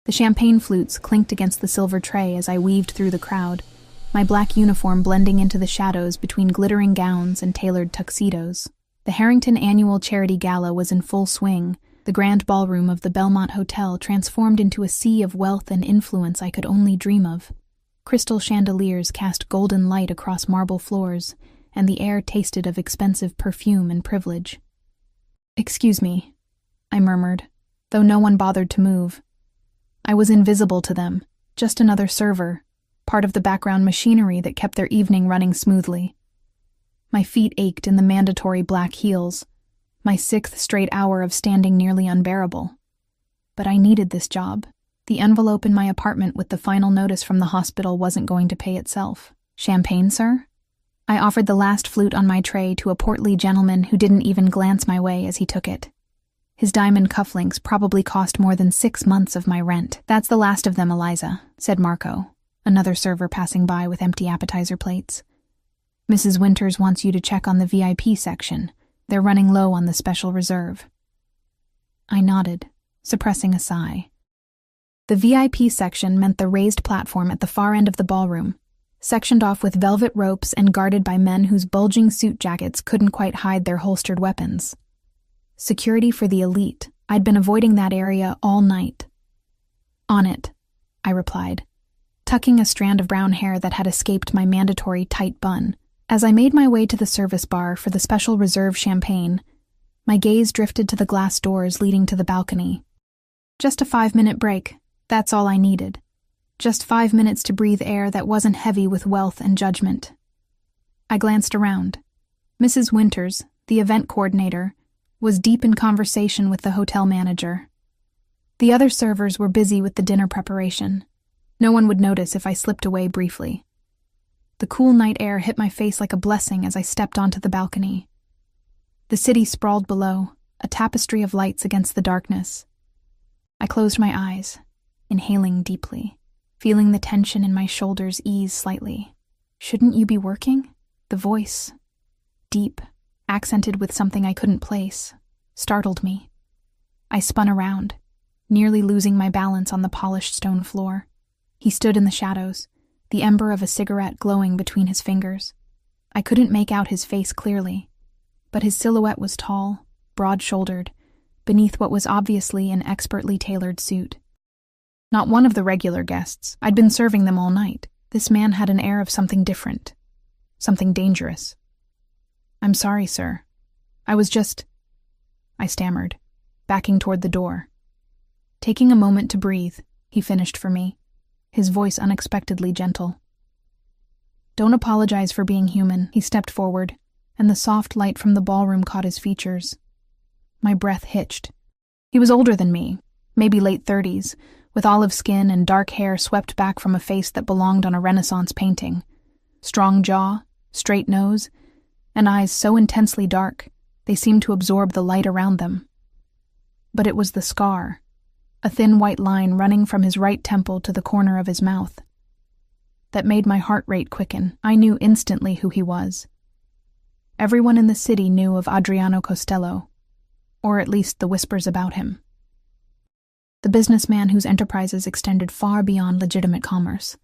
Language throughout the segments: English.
The champagne flutes clinked against the silver tray as I weaved through the crowd, my black uniform blending into the shadows between glittering gowns and tailored tuxedos. The Harrington Annual Charity Gala was in full swing, the grand ballroom of the Belmont Hotel transformed into a sea of wealth and influence I could only dream of. Crystal chandeliers cast golden light across marble floors, and the air tasted of expensive perfume and privilege. "Excuse me," I murmured, though no one bothered to move. I was invisible to them, just another server, part of the background machinery that kept their evening running smoothly. My feet ached in the mandatory black heels, my 6th straight hour of standing nearly unbearable. But I needed this job. The envelope in my apartment with the final notice from the hospital wasn't going to pay itself. "Champagne, sir?" I offered the last flute on my tray to a portly gentleman who didn't even glance my way as he took it. His diamond cufflinks probably cost more than 6 months of my rent. "That's the last of them, Eliza," said Marco, another server passing by with empty appetizer plates. "Mrs. Winters wants you to check on the VIP section. They're running low on the special reserve." I nodded, suppressing a sigh. The VIP section meant the raised platform at the far end of the ballroom, sectioned off with velvet ropes and guarded by men whose bulging suit jackets couldn't quite hide their holstered weapons. Security for the elite. I'd been avoiding that area all night. "On it," I replied, tucking a strand of brown hair that had escaped my mandatory tight bun. As I made my way to the service bar for the special reserve champagne, my gaze drifted to the glass doors leading to the balcony. Just a 5-minute break, that's all I needed. Just 5 minutes to breathe air that wasn't heavy with wealth and judgment. I glanced around. Mrs. Winters, the event coordinator, was deep in conversation with the hotel manager. The other servers were busy with the dinner preparation. No one would notice if I slipped away briefly. The cool night air hit my face like a blessing as I stepped onto the balcony. The city sprawled below, a tapestry of lights against the darkness. I closed my eyes, inhaling deeply, feeling the tension in my shoulders ease slightly. "Shouldn't you be working?" The voice, deep, accented with something I couldn't place, startled me. I spun around, nearly losing my balance on the polished stone floor. He stood in the shadows, the ember of a cigarette glowing between his fingers. I couldn't make out his face clearly, but his silhouette was tall, broad-shouldered, beneath what was obviously an expertly tailored suit. Not one of the regular guests. I'd been serving them all night. This man had an air of something different, something dangerous. "I'm sorry, sir. I stammered, backing toward the door. Taking a moment to breathe, he finished for me, his voice unexpectedly gentle. "Don't apologize for being human." He stepped forward, and the soft light from the ballroom caught his features. My breath hitched. He was older than me, maybe late 30s, with olive skin and dark hair swept back from a face that belonged on a Renaissance painting. Strong jaw, straight nose, and eyes so intensely dark they seemed to absorb the light around them. But it was the scar, a thin white line running from his right temple to the corner of his mouth, that made my heart rate quicken. I knew instantly who he was. Everyone in the city knew of Adriano Costello, or at least the whispers about him. The businessman whose enterprises extended far beyond legitimate commerce.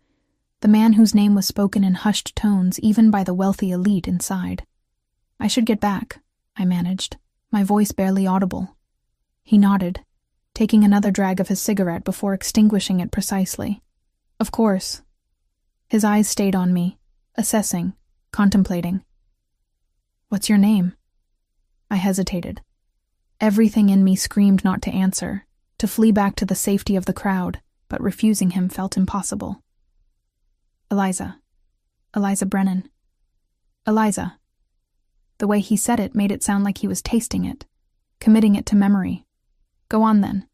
The man whose name was spoken in hushed tones even by the wealthy elite inside. "I should get back," I managed, my voice barely audible. He nodded, taking another drag of his cigarette before extinguishing it precisely. "Of course." His eyes stayed on me, assessing, contemplating. "What's your name?" I hesitated. Everything in me screamed not to answer, to flee back to the safety of the crowd, but refusing him felt impossible. "Eliza. Eliza Brennan." "Eliza." The way he said it made it sound like he was tasting it, committing it to memory. "Go on then.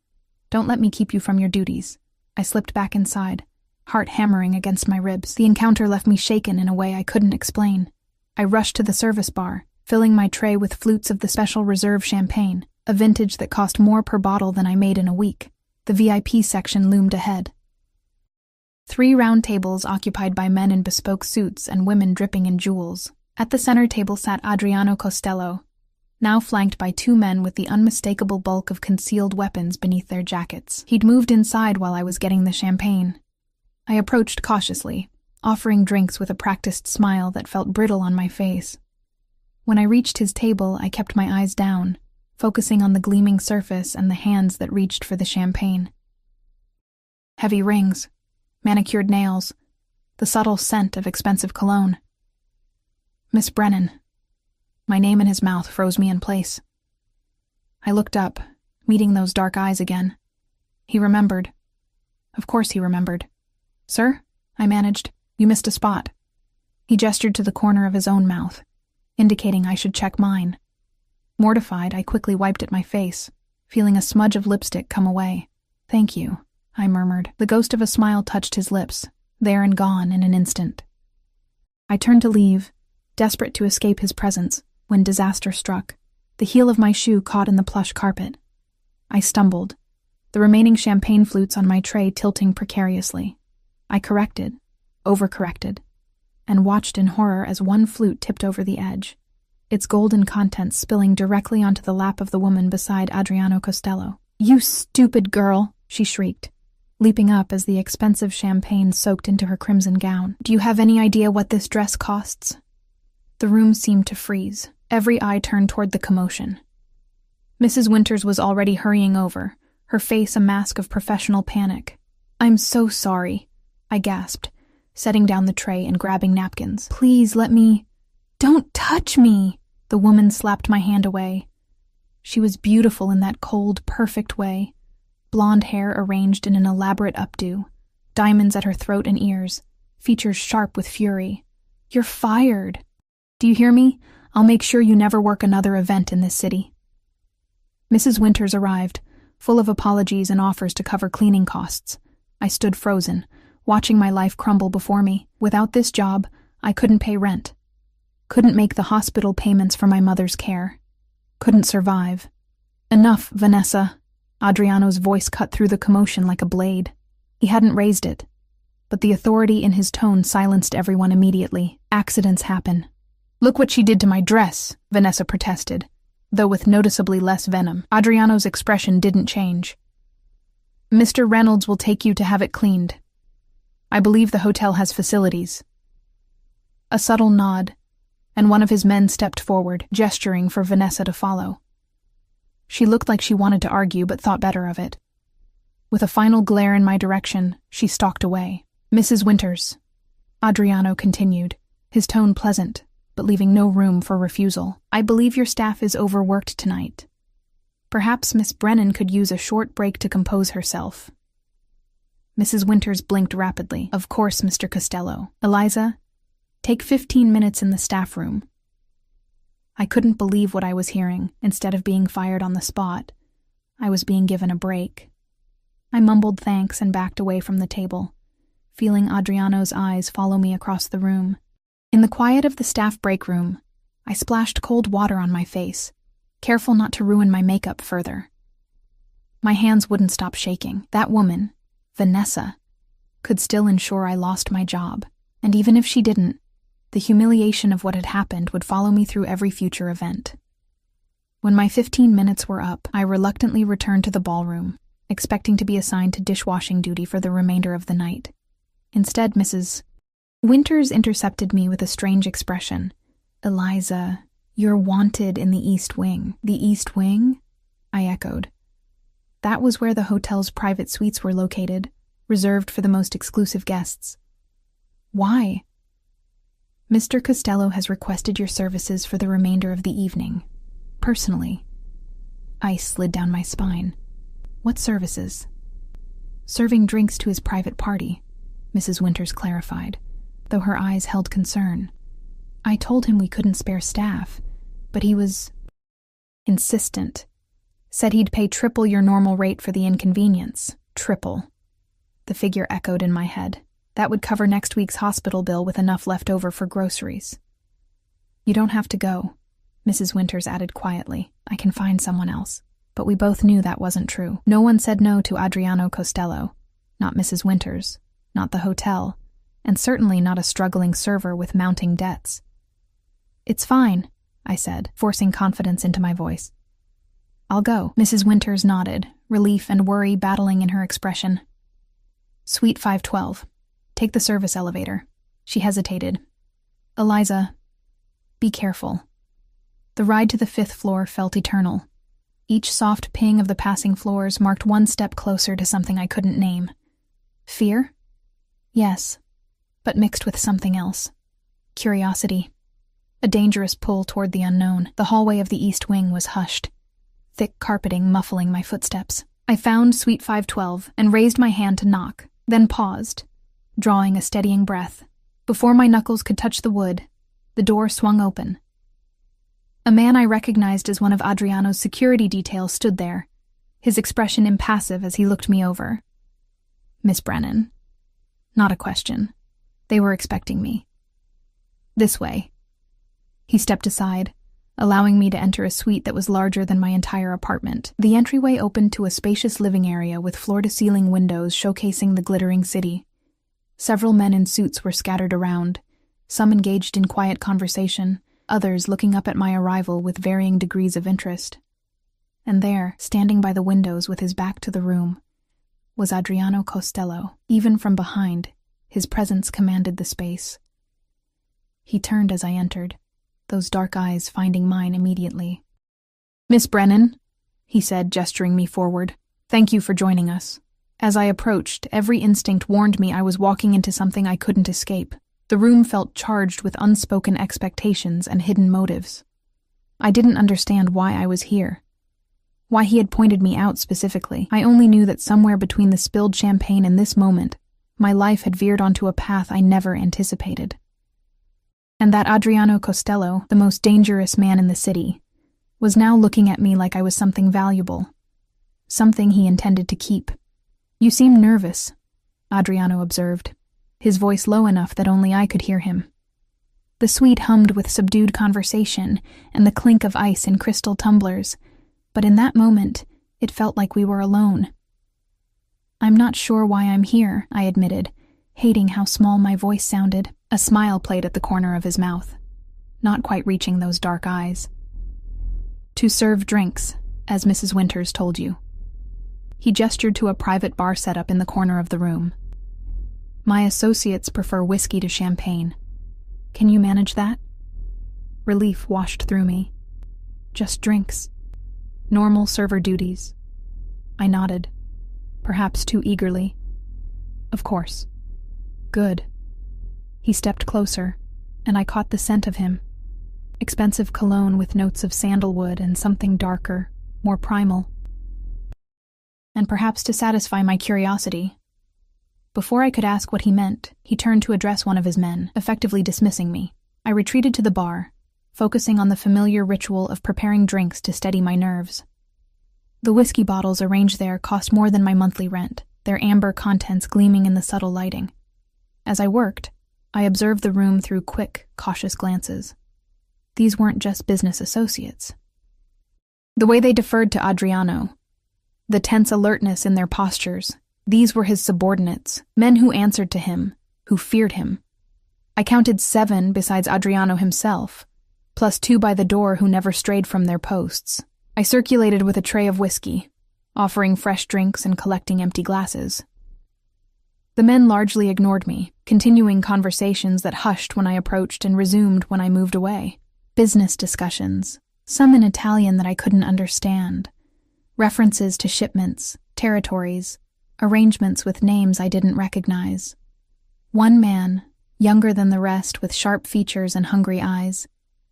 Don't let me keep you from your duties." I slipped back inside, heart hammering against my ribs. The encounter left me shaken in a way I couldn't explain. I rushed to the service bar, filling my tray with flutes of the special reserve champagne, a vintage that cost more per bottle than I made in a week. The VIP section loomed ahead. 3 round tables occupied by men in bespoke suits and women dripping in jewels. At the center table sat Adriano Costello, now flanked by two men with the unmistakable bulk of concealed weapons beneath their jackets. He'd moved inside while I was getting the champagne. I approached cautiously, offering drinks with a practiced smile that felt brittle on my face. When I reached his table, I kept my eyes down, focusing on the gleaming surface and the hands that reached for the champagne. Heavy rings, manicured nails, the subtle scent of expensive cologne. Miss Brennan. My name in his mouth froze me in place. I looked up, meeting those dark eyes again. He remembered. Of course he remembered. "Sir?" I managed. "You missed a spot." He gestured to the corner of his own mouth, indicating I should check mine. Mortified, I quickly wiped at my face, feeling a smudge of lipstick come away. "Thank you," I murmured. The ghost of a smile touched his lips, there and gone in an instant. I turned to leave, desperate to escape his presence, when disaster struck. The heel of my shoe caught in the plush carpet. I stumbled, the remaining champagne flutes on my tray tilting precariously. I overcorrected, and watched in horror as one flute tipped over the edge, its golden contents spilling directly onto the lap of the woman beside Adriano Costello. "You stupid girl!" she shrieked, leaping up as the expensive champagne soaked into her crimson gown. "Do you have any idea what this dress costs?" The room seemed to freeze. Every eye turned toward the commotion. Mrs. Winters was already hurrying over, her face a mask of professional panic. "I'm so sorry," I gasped, setting down the tray and grabbing napkins. "Please let me—" "Don't touch me!" The woman slapped my hand away. She was beautiful in that cold, perfect way. Blonde hair arranged in an elaborate updo, diamonds at her throat and ears, features sharp with fury. "You're fired. Do you hear me? I'll make sure you never work another event in this city." Mrs. Winters arrived, full of apologies and offers to cover cleaning costs. I stood frozen, watching my life crumble before me. Without this job, I couldn't pay rent. Couldn't make the hospital payments for my mother's care. Couldn't survive. "Enough, Vanessa." Adriano's voice cut through the commotion like a blade. He hadn't raised it, but the authority in his tone silenced everyone immediately. "Accidents happen." "Look what she did to my dress," Vanessa protested, though with noticeably less venom. Adriano's expression didn't change. "Mr. Reynolds will take you to have it cleaned. I believe the hotel has facilities." A subtle nod, and one of his men stepped forward, gesturing for Vanessa to follow. She looked like she wanted to argue but thought better of it. With a final glare in my direction, she stalked away. "Mrs. Winters," Adriano continued, his tone pleasant, but leaving no room for refusal. "I believe your staff is overworked tonight. Perhaps Miss Brennan could use a short break to compose herself." Mrs. Winters blinked rapidly. "Of course, Mr. Costello. Eliza, take 15 minutes in the staff room." I couldn't believe what I was hearing. Instead of being fired on the spot, I was being given a break. I mumbled thanks and backed away from the table, feeling Adriano's eyes follow me across the room. In the quiet of the staff break room, I splashed cold water on my face, careful not to ruin my makeup further. My hands wouldn't stop shaking. That woman, Vanessa, could still ensure I lost my job, and even if she didn't, the humiliation of what had happened would follow me through every future event. When my 15 minutes were up, I reluctantly returned to the ballroom, expecting to be assigned to dishwashing duty for the remainder of the night. Instead, Mrs. Winters intercepted me with a strange expression. "Eliza, you're wanted in the East Wing." "The East Wing?" I echoed. That was where the hotel's private suites were located, reserved for the most exclusive guests. "Why?" "Mr. Costello has requested your services for the remainder of the evening. Personally." Ice slid down my spine. "What services?" "Serving drinks to his private party," Mrs. Winters clarified, though her eyes held concern. "I told him we couldn't spare staff, but he was insistent. Said he'd pay triple your normal rate for the inconvenience." "Triple." The figure echoed in my head. That would cover next week's hospital bill with enough left over for groceries. "You don't have to go," Mrs. Winters added quietly. "I can find someone else." But we both knew that wasn't true. No one said no to Adriano Costello. Not Mrs. Winters, not the hotel, and certainly not a struggling server with mounting debts. "It's fine," I said, forcing confidence into my voice. I'll go. Mrs. Winters nodded, relief and worry battling in her expression. Suite 512. Take the service elevator. She hesitated. Eliza, be careful. The ride to the 5th floor felt eternal. Each soft ping of the passing floors marked one step closer to something I couldn't name. Fear? Yes, but mixed with something else. Curiosity. A dangerous pull toward the unknown. The hallway of the East Wing was hushed, thick carpeting muffling my footsteps. I found Suite 512 and raised my hand to knock, then paused, drawing a steadying breath. Before my knuckles could touch the wood, the door swung open. A man I recognized as one of Adriano's security detail stood there, his expression impassive as he looked me over. Miss Brennan. Not a question. They were expecting me. This way. He stepped aside, allowing me to enter a suite that was larger than my entire apartment. The entryway opened to a spacious living area with floor-to-ceiling windows showcasing the glittering city. Several men in suits were scattered around, some engaged in quiet conversation, others looking up at my arrival with varying degrees of interest. And there, standing by the windows with his back to the room, was Adriano Costello. Even from behind, his presence commanded the space. He turned as I entered, those dark eyes finding mine immediately. Miss Brennan, he said, gesturing me forward. Thank you for joining us. As I approached, every instinct warned me I was walking into something I couldn't escape. The room felt charged with unspoken expectations and hidden motives. I didn't understand why I was here, why he had pointed me out specifically. I only knew that somewhere between the spilled champagne and this moment, my life had veered onto a path I never anticipated. And that Adriano Costello, the most dangerous man in the city, was now looking at me like I was something valuable, something he intended to keep. You seem nervous, Adriano observed, his voice low enough that only I could hear him. The suite hummed with subdued conversation and the clink of ice in crystal tumblers, but in that moment, it felt like we were alone. I'm not sure why I'm here, I admitted, hating how small my voice sounded. A smile played at the corner of his mouth, not quite reaching those dark eyes. To serve drinks, as Mrs. Winters told you. He gestured to a private bar setup in the corner of the room. My associates prefer whiskey to champagne. Can you manage that? Relief washed through me. Just drinks. Normal server duties. I nodded, perhaps too eagerly. Of course. Good. He stepped closer, and I caught the scent of him. Expensive cologne with notes of sandalwood and something darker, more primal. And perhaps to satisfy my curiosity, before I could ask what he meant, he turned to address one of his men, effectively dismissing me. I retreated to the bar, focusing on the familiar ritual of preparing drinks to steady my nerves. The whiskey bottles arranged there cost more than my monthly rent, their amber contents gleaming in the subtle lighting. As I worked, I observed the room through quick, cautious glances. These weren't just business associates. The way they deferred to Adriano, the tense alertness in their postures, these were his subordinates, men who answered to him, who feared him. I counted 7 besides Adriano himself, plus 2 by the door who never strayed from their posts. I circulated with a tray of whiskey, offering fresh drinks and collecting empty glasses. The men largely ignored me, continuing conversations that hushed when I approached and resumed when I moved away. Business discussions, some in Italian that I couldn't understand. References to shipments, territories, arrangements with names I didn't recognize. One man, younger than the rest with sharp features and hungry eyes,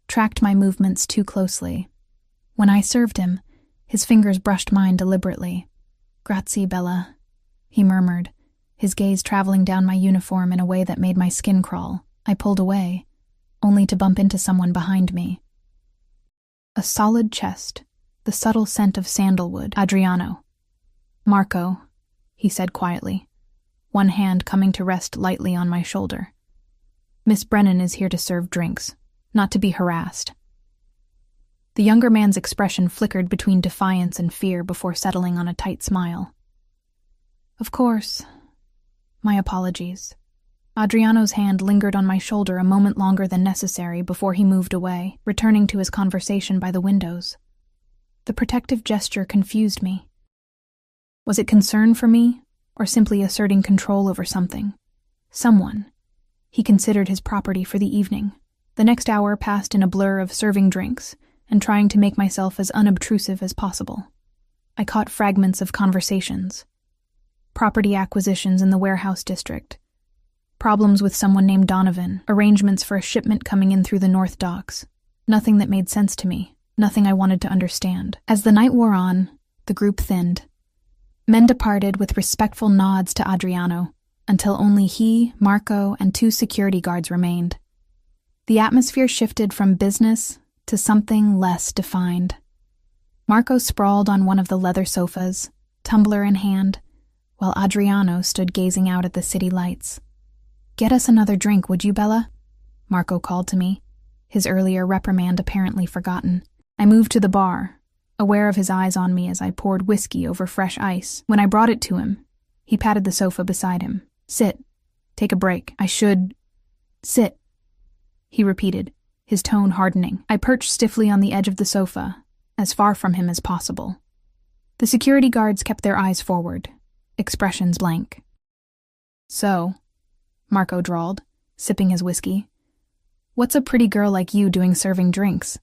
tracked my movements too closely. When I served him, his fingers brushed mine deliberately. "Grazie, Bella," he murmured, his gaze traveling down my uniform in a way that made my skin crawl. I pulled away, only to bump into someone behind me. A solid chest, the subtle scent of sandalwood. Adriano. "Marco," he said quietly, one hand coming to rest lightly on my shoulder. "Miss Brennan is here to serve drinks, not to be harassed." The younger man's expression flickered between defiance and fear before settling on a tight smile. "Of course. My apologies." Adriano's hand lingered on my shoulder a moment longer than necessary before he moved away, returning to his conversation by the windows. The protective gesture confused me. Was it concern for me, or simply asserting control over something? Someone. He considered his property for the evening. The next hour passed in a blur of serving drinks and trying to make myself as unobtrusive as possible. I caught fragments of conversations. Property acquisitions in the warehouse district. Problems with someone named Donovan. Arrangements for a shipment coming in through the North Docks. Nothing that made sense to me. Nothing I wanted to understand. As the night wore on, the group thinned. Men departed with respectful nods to Adriano, until only he, Marco, and 2 security guards remained. The atmosphere shifted from business to something less defined. Marco sprawled on one of the leather sofas, tumbler in hand, while Adriano stood gazing out at the city lights. "Get us another drink, would you, Bella?" Marco called to me, his earlier reprimand apparently forgotten. I moved to the bar, aware of his eyes on me as I poured whiskey over fresh ice. When I brought it to him, he patted the sofa beside him. "Sit. Take a break. I should... sit," he repeated, his tone hardening. I perched stiffly on the edge of the sofa, as far from him as possible. The security guards kept their eyes forward, expressions blank. "So," Marco drawled, sipping his whiskey, "what's a pretty girl like you doing serving drinks?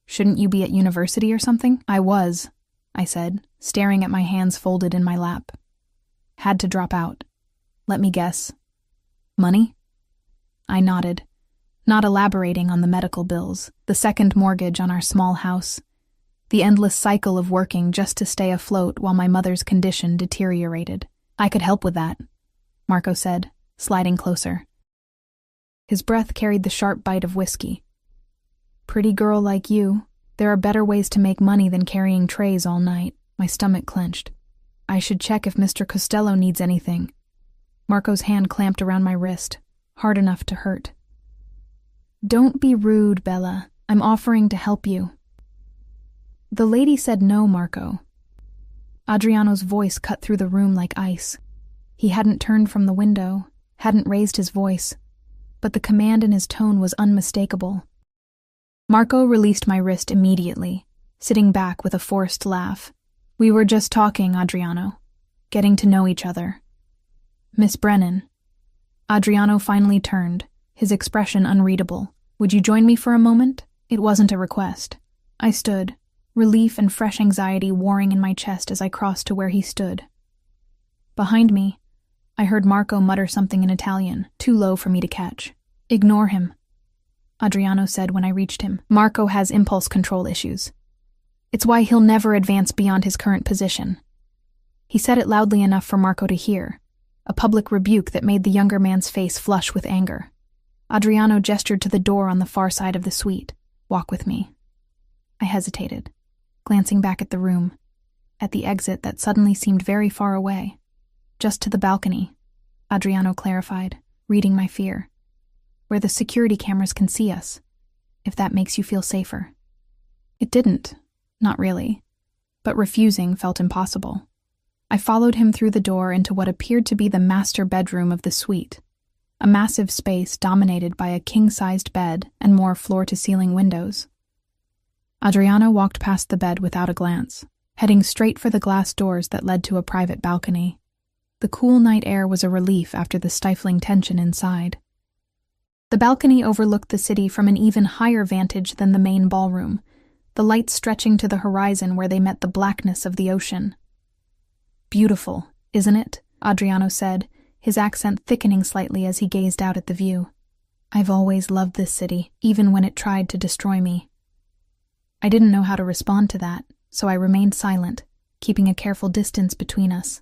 Shouldn't you be at university or something?" "I was," I said, staring at my hands folded in my lap. "Had to drop out. Let me guess. Money?" I nodded, not elaborating on the medical bills, the second mortgage on our small house, the endless cycle of working just to stay afloat while my mother's condition deteriorated. "I could help with that," Marco said, sliding closer. His breath carried the sharp bite of whiskey. "Pretty girl like you, there are better ways to make money than carrying trays all night." My stomach clenched. "I should check if Mr. Costello needs anything." Marco's hand clamped around my wrist, hard enough to hurt. "Don't be rude, Bella. I'm offering to help you." "The lady said no, Marco." Adriano's voice cut through the room like ice. He hadn't turned from the window, hadn't raised his voice, but the command in his tone was unmistakable. Marco released my wrist immediately, sitting back with a forced laugh. "We were just talking, Adriano. Getting to know each other." "Miss Brennan." Adriano finally turned, his expression unreadable. "Would you join me for a moment?" It wasn't a request. I stood, relief and fresh anxiety warring in my chest as I crossed to where he stood. Behind me, I heard Marco mutter something in Italian, too low for me to catch. "Ignore him," Adriano said when I reached him. "Marco has impulse control issues. It's why he'll never advance beyond his current position." He said it loudly enough for Marco to hear, a public rebuke that made the younger man's face flush with anger. Adriano gestured to the door on the far side of the suite. "Walk with me." I hesitated, glancing back at the room, at the exit that suddenly seemed very far away. "Just to the balcony," Adriano clarified, reading my fear. "Where the security cameras can see us, if that makes you feel safer." It didn't, not really, but refusing felt impossible. I followed him through the door into what appeared to be the master bedroom of the suite, a massive space dominated by a king-sized bed and more floor-to-ceiling windows. Adriano walked past the bed without a glance, heading straight for the glass doors that led to a private balcony. The cool night air was a relief after the stifling tension inside. The balcony overlooked the city from an even higher vantage than the main ballroom, the lights stretching to the horizon where they met the blackness of the ocean. "Beautiful, isn't it?" Adriano said, his accent thickening slightly as he gazed out at the view. "I've always loved this city, even when it tried to destroy me." I didn't know how to respond to that, so I remained silent, keeping a careful distance between us.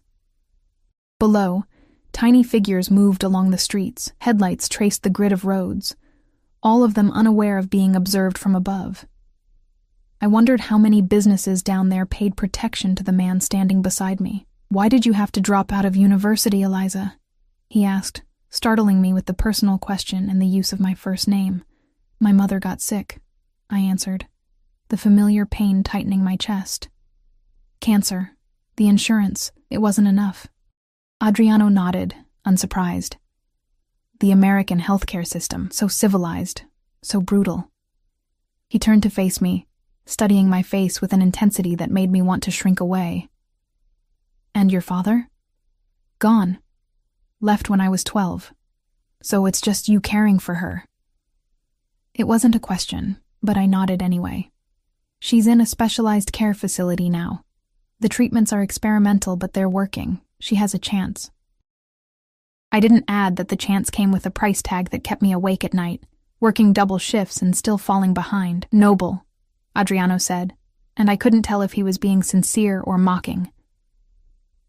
Below, tiny figures moved along the streets, headlights traced the grid of roads, all of them unaware of being observed from above. I wondered how many businesses down there paid protection to the man standing beside me. "Why did you have to drop out of university, Eliza?" he asked, startling me with the personal question and the use of my first name. "My mother got sick," I answered, the familiar pain tightening my chest. "Cancer. The insurance. It wasn't enough." Adriano nodded, unsurprised. The American healthcare system, so civilized, so brutal. He turned to face me, studying my face with an intensity that made me want to shrink away. And your father? Gone. Left when I was 12. So it's just you caring for her. It wasn't a question, but I nodded anyway. She's in a specialized care facility now. The treatments are experimental, but they're working. She has a chance. I didn't add that the chance came with a price tag that kept me awake at night, working double shifts and still falling behind. Noble, Adriano said, and I couldn't tell if he was being sincere or mocking.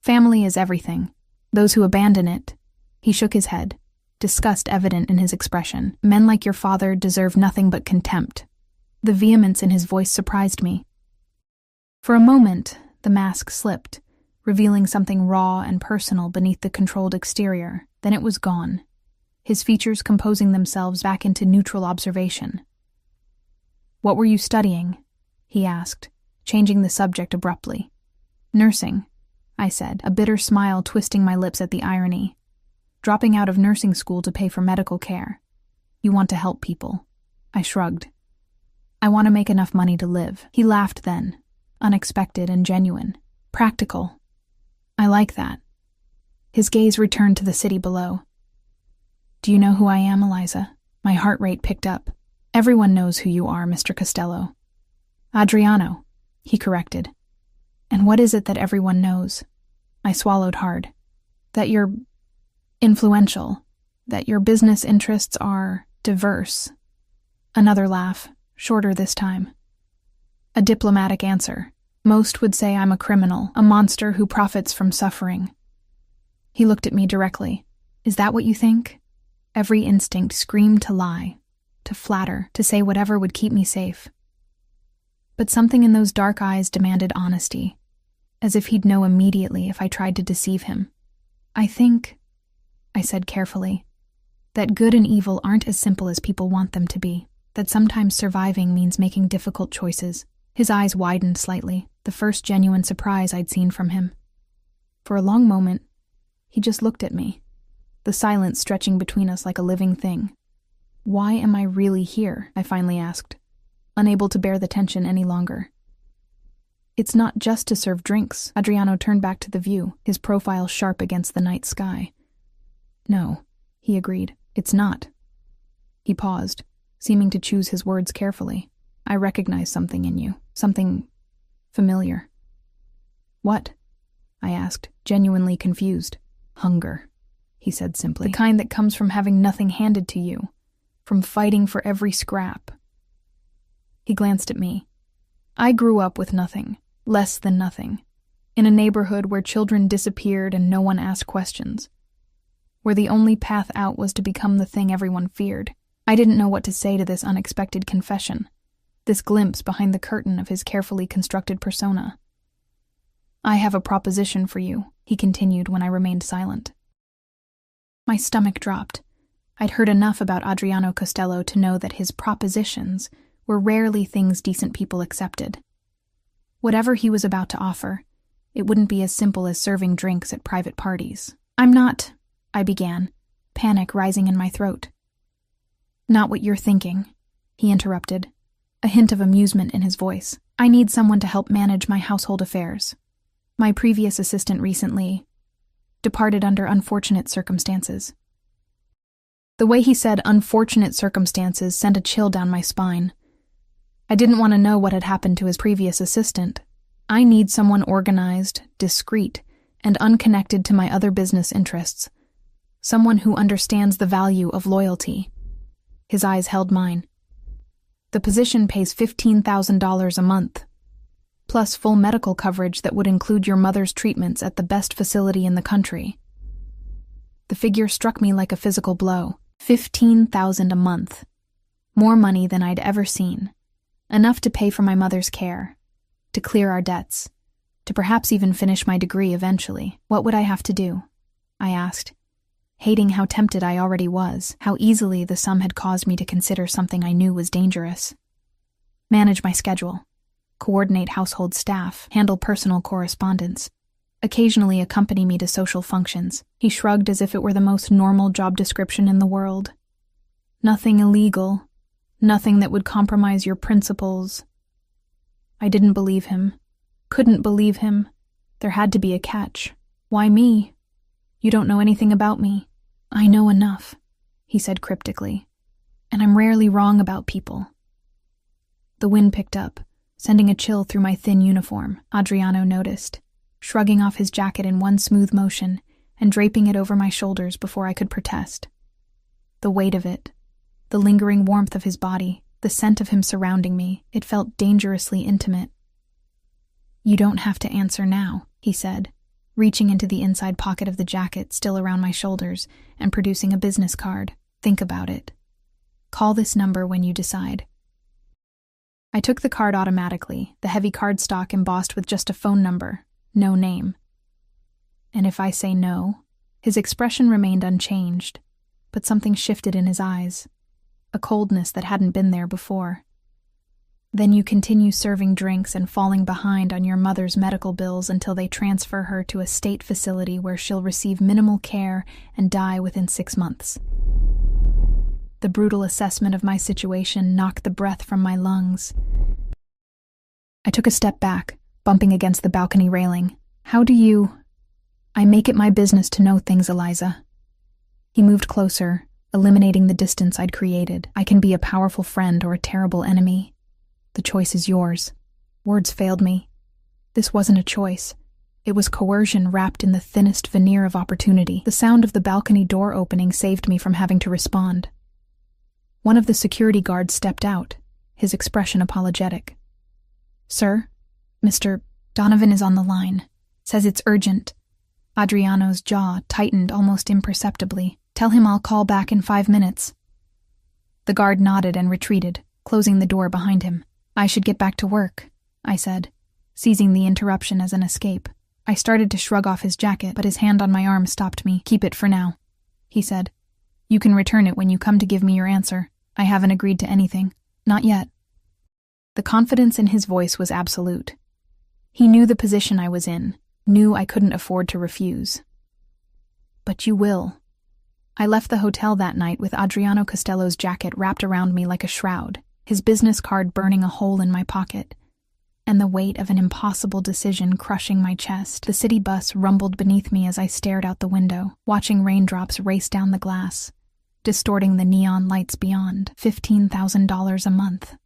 Family is everything. Those who abandon it. He shook his head, disgust evident in his expression. Men like your father deserve nothing but contempt. The vehemence in his voice surprised me. For a moment, the mask slipped, revealing something raw and personal beneath the controlled exterior. Then it was gone, his features composing themselves back into neutral observation. What were you studying? He asked, changing the subject abruptly. Nursing, I said, a bitter smile twisting my lips at the irony. Dropping out of nursing school to pay for medical care. You want to help people. I shrugged. I want to make enough money to live. He laughed then, unexpected and genuine. Practical. I like that. His gaze returned to the city below. Do you know who I am, Eliza? My heart rate picked up. Everyone knows who you are, Mr. Costello. Adriano, he corrected. And what is it that everyone knows? I swallowed hard. That you're influential. That your business interests are diverse. Another laugh, shorter this time. A diplomatic answer. Most would say I'm a criminal, a monster who profits from suffering. He looked at me directly. Is that what you think? Every instinct screamed to lie, to flatter, to say whatever would keep me safe. But something in those dark eyes demanded honesty, as if he'd know immediately if I tried to deceive him. I think, I said carefully, that good and evil aren't as simple as people want them to be, that sometimes surviving means making difficult choices. His eyes widened slightly, the first genuine surprise I'd seen from him. For a long moment, he just looked at me, the silence stretching between us like a living thing. Why am I really here? I finally asked, unable to bear the tension any longer. It's not just to serve drinks. Adriano turned back to the view, his profile sharp against the night sky. No, he agreed, it's not. He paused, seeming to choose his words carefully. I recognize something in you, something familiar. What? I asked, genuinely confused. Hunger, he said simply. The kind that comes from having nothing handed to you, from fighting for every scrap. He glanced at me. I grew up with nothing, less than nothing, in a neighborhood where children disappeared and no one asked questions, where the only path out was to become the thing everyone feared. I didn't know what to say to this unexpected confession, this glimpse behind the curtain of his carefully constructed persona. I have a proposition for you, he continued when I remained silent. My stomach dropped. I'd heard enough about Adriano Costello to know that his propositions were rarely things decent people accepted. Whatever he was about to offer, it wouldn't be as simple as serving drinks at private parties. I'm not, I began, panic rising in my throat. Not what you're thinking, he interrupted, a hint of amusement in his voice. I need someone to help manage my household affairs. My previous assistant recently departed under unfortunate circumstances. The way he said unfortunate circumstances sent a chill down my spine. I didn't want to know what had happened to his previous assistant. I need someone organized, discreet, and unconnected to my other business interests. Someone who understands the value of loyalty. His eyes held mine. The position pays $15,000 a month, plus full medical coverage that would include your mother's treatments at the best facility in the country. The figure struck me like a physical blow. $15,000 a month. More money than I'd ever seen. Enough to pay for my mother's care, to clear our debts, to perhaps even finish my degree eventually. What would I have to do? I asked, hating how tempted I already was, how easily the sum had caused me to consider something I knew was dangerous. Manage my schedule, coordinate household staff, handle personal correspondence. occasionally accompany me to social functions. He shrugged as if it were the most normal job description in the world. Nothing illegal, nothing that would compromise your principles. I didn't believe him. Couldn't believe him. There had to be a catch. Why me? You don't know anything about me. I know enough, he said cryptically. And I'm rarely wrong about people. The wind picked up, sending a chill through my thin uniform. Adriano noticed, shrugging off his jacket in one smooth motion and draping it over my shoulders before I could protest. The weight of it, the lingering warmth of his body, the scent of him surrounding me, it felt dangerously intimate. You don't have to answer now, he said, reaching into the inside pocket of the jacket still around my shoulders and producing a business card. Think about it. Call this number when you decide. I took the card automatically, the heavy cardstock embossed with just a phone number, no name. And if I say no? His expression remained unchanged, but something shifted in his eyes, a coldness that hadn't been there before. Then you continue serving drinks and falling behind on your mother's medical bills until they transfer her to a state facility where she'll receive minimal care and die within 6 months. The brutal assessment of my situation knocked the breath from my lungs. I took a step back, bumping against the balcony railing. How do you... I make it my business to know things, Eliza. He moved closer, eliminating the distance I'd created. I can be a powerful friend or a terrible enemy. The choice is yours. Words failed me. This wasn't a choice. It was coercion wrapped in the thinnest veneer of opportunity. The sound of the balcony door opening saved me from having to respond. One of the security guards stepped out, his expression apologetic. Sir, Mr. Donovan is on the line. Says it's urgent. Adriano's jaw tightened almost imperceptibly. Tell him I'll call back in 5 minutes. The guard nodded and retreated, closing the door behind him. I should get back to work, I said, seizing the interruption as an escape. I started to shrug off his jacket, but his hand on my arm stopped me. Keep it for now, he said. You can return it when you come to give me your answer. I haven't agreed to anything. Not yet. The confidence in his voice was absolute. He knew the position I was in, knew I couldn't afford to refuse. But you will. I left the hotel that night with Adriano Costello's jacket wrapped around me like a shroud, his business card burning a hole in my pocket, and the weight of an impossible decision crushing my chest. The city bus rumbled beneath me as I stared out the window, watching raindrops race down the glass, distorting the neon lights beyond. $15,000 a month.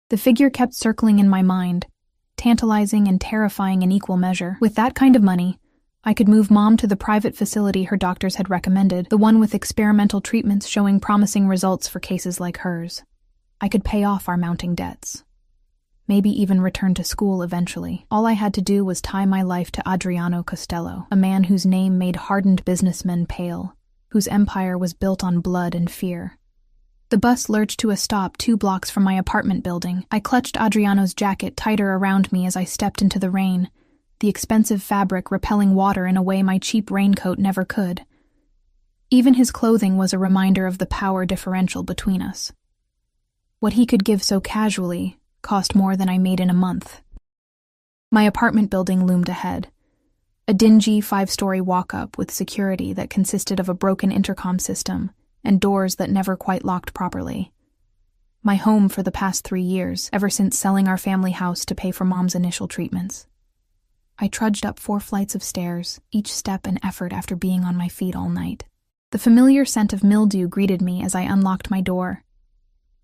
The figure kept circling in my mind, tantalizing and terrifying in equal measure. With that kind of money, I could move Mom to the private facility her doctors had recommended, the one with experimental treatments showing promising results for cases like hers. I could pay off our mounting debts. Maybe even return to school eventually. All I had to do was tie my life to Adriano Costello, a man whose name made hardened businessmen pale, whose empire was built on blood and fear. The bus lurched to a stop 2 blocks from my apartment building. I clutched Adriano's jacket tighter around me as I stepped into the rain, the expensive fabric repelling water in a way my cheap raincoat never could. Even his clothing was a reminder of the power differential between us. What he could give so casually cost more than I made in a month. My apartment building loomed ahead. A dingy 5-story walk-up with security that consisted of a broken intercom system and doors that never quite locked properly. My home for the past 3 years, ever since selling our family house to pay for Mom's initial treatments. I trudged up 4 flights of stairs, each step an effort after being on my feet all night. The familiar scent of mildew greeted me as I unlocked my door.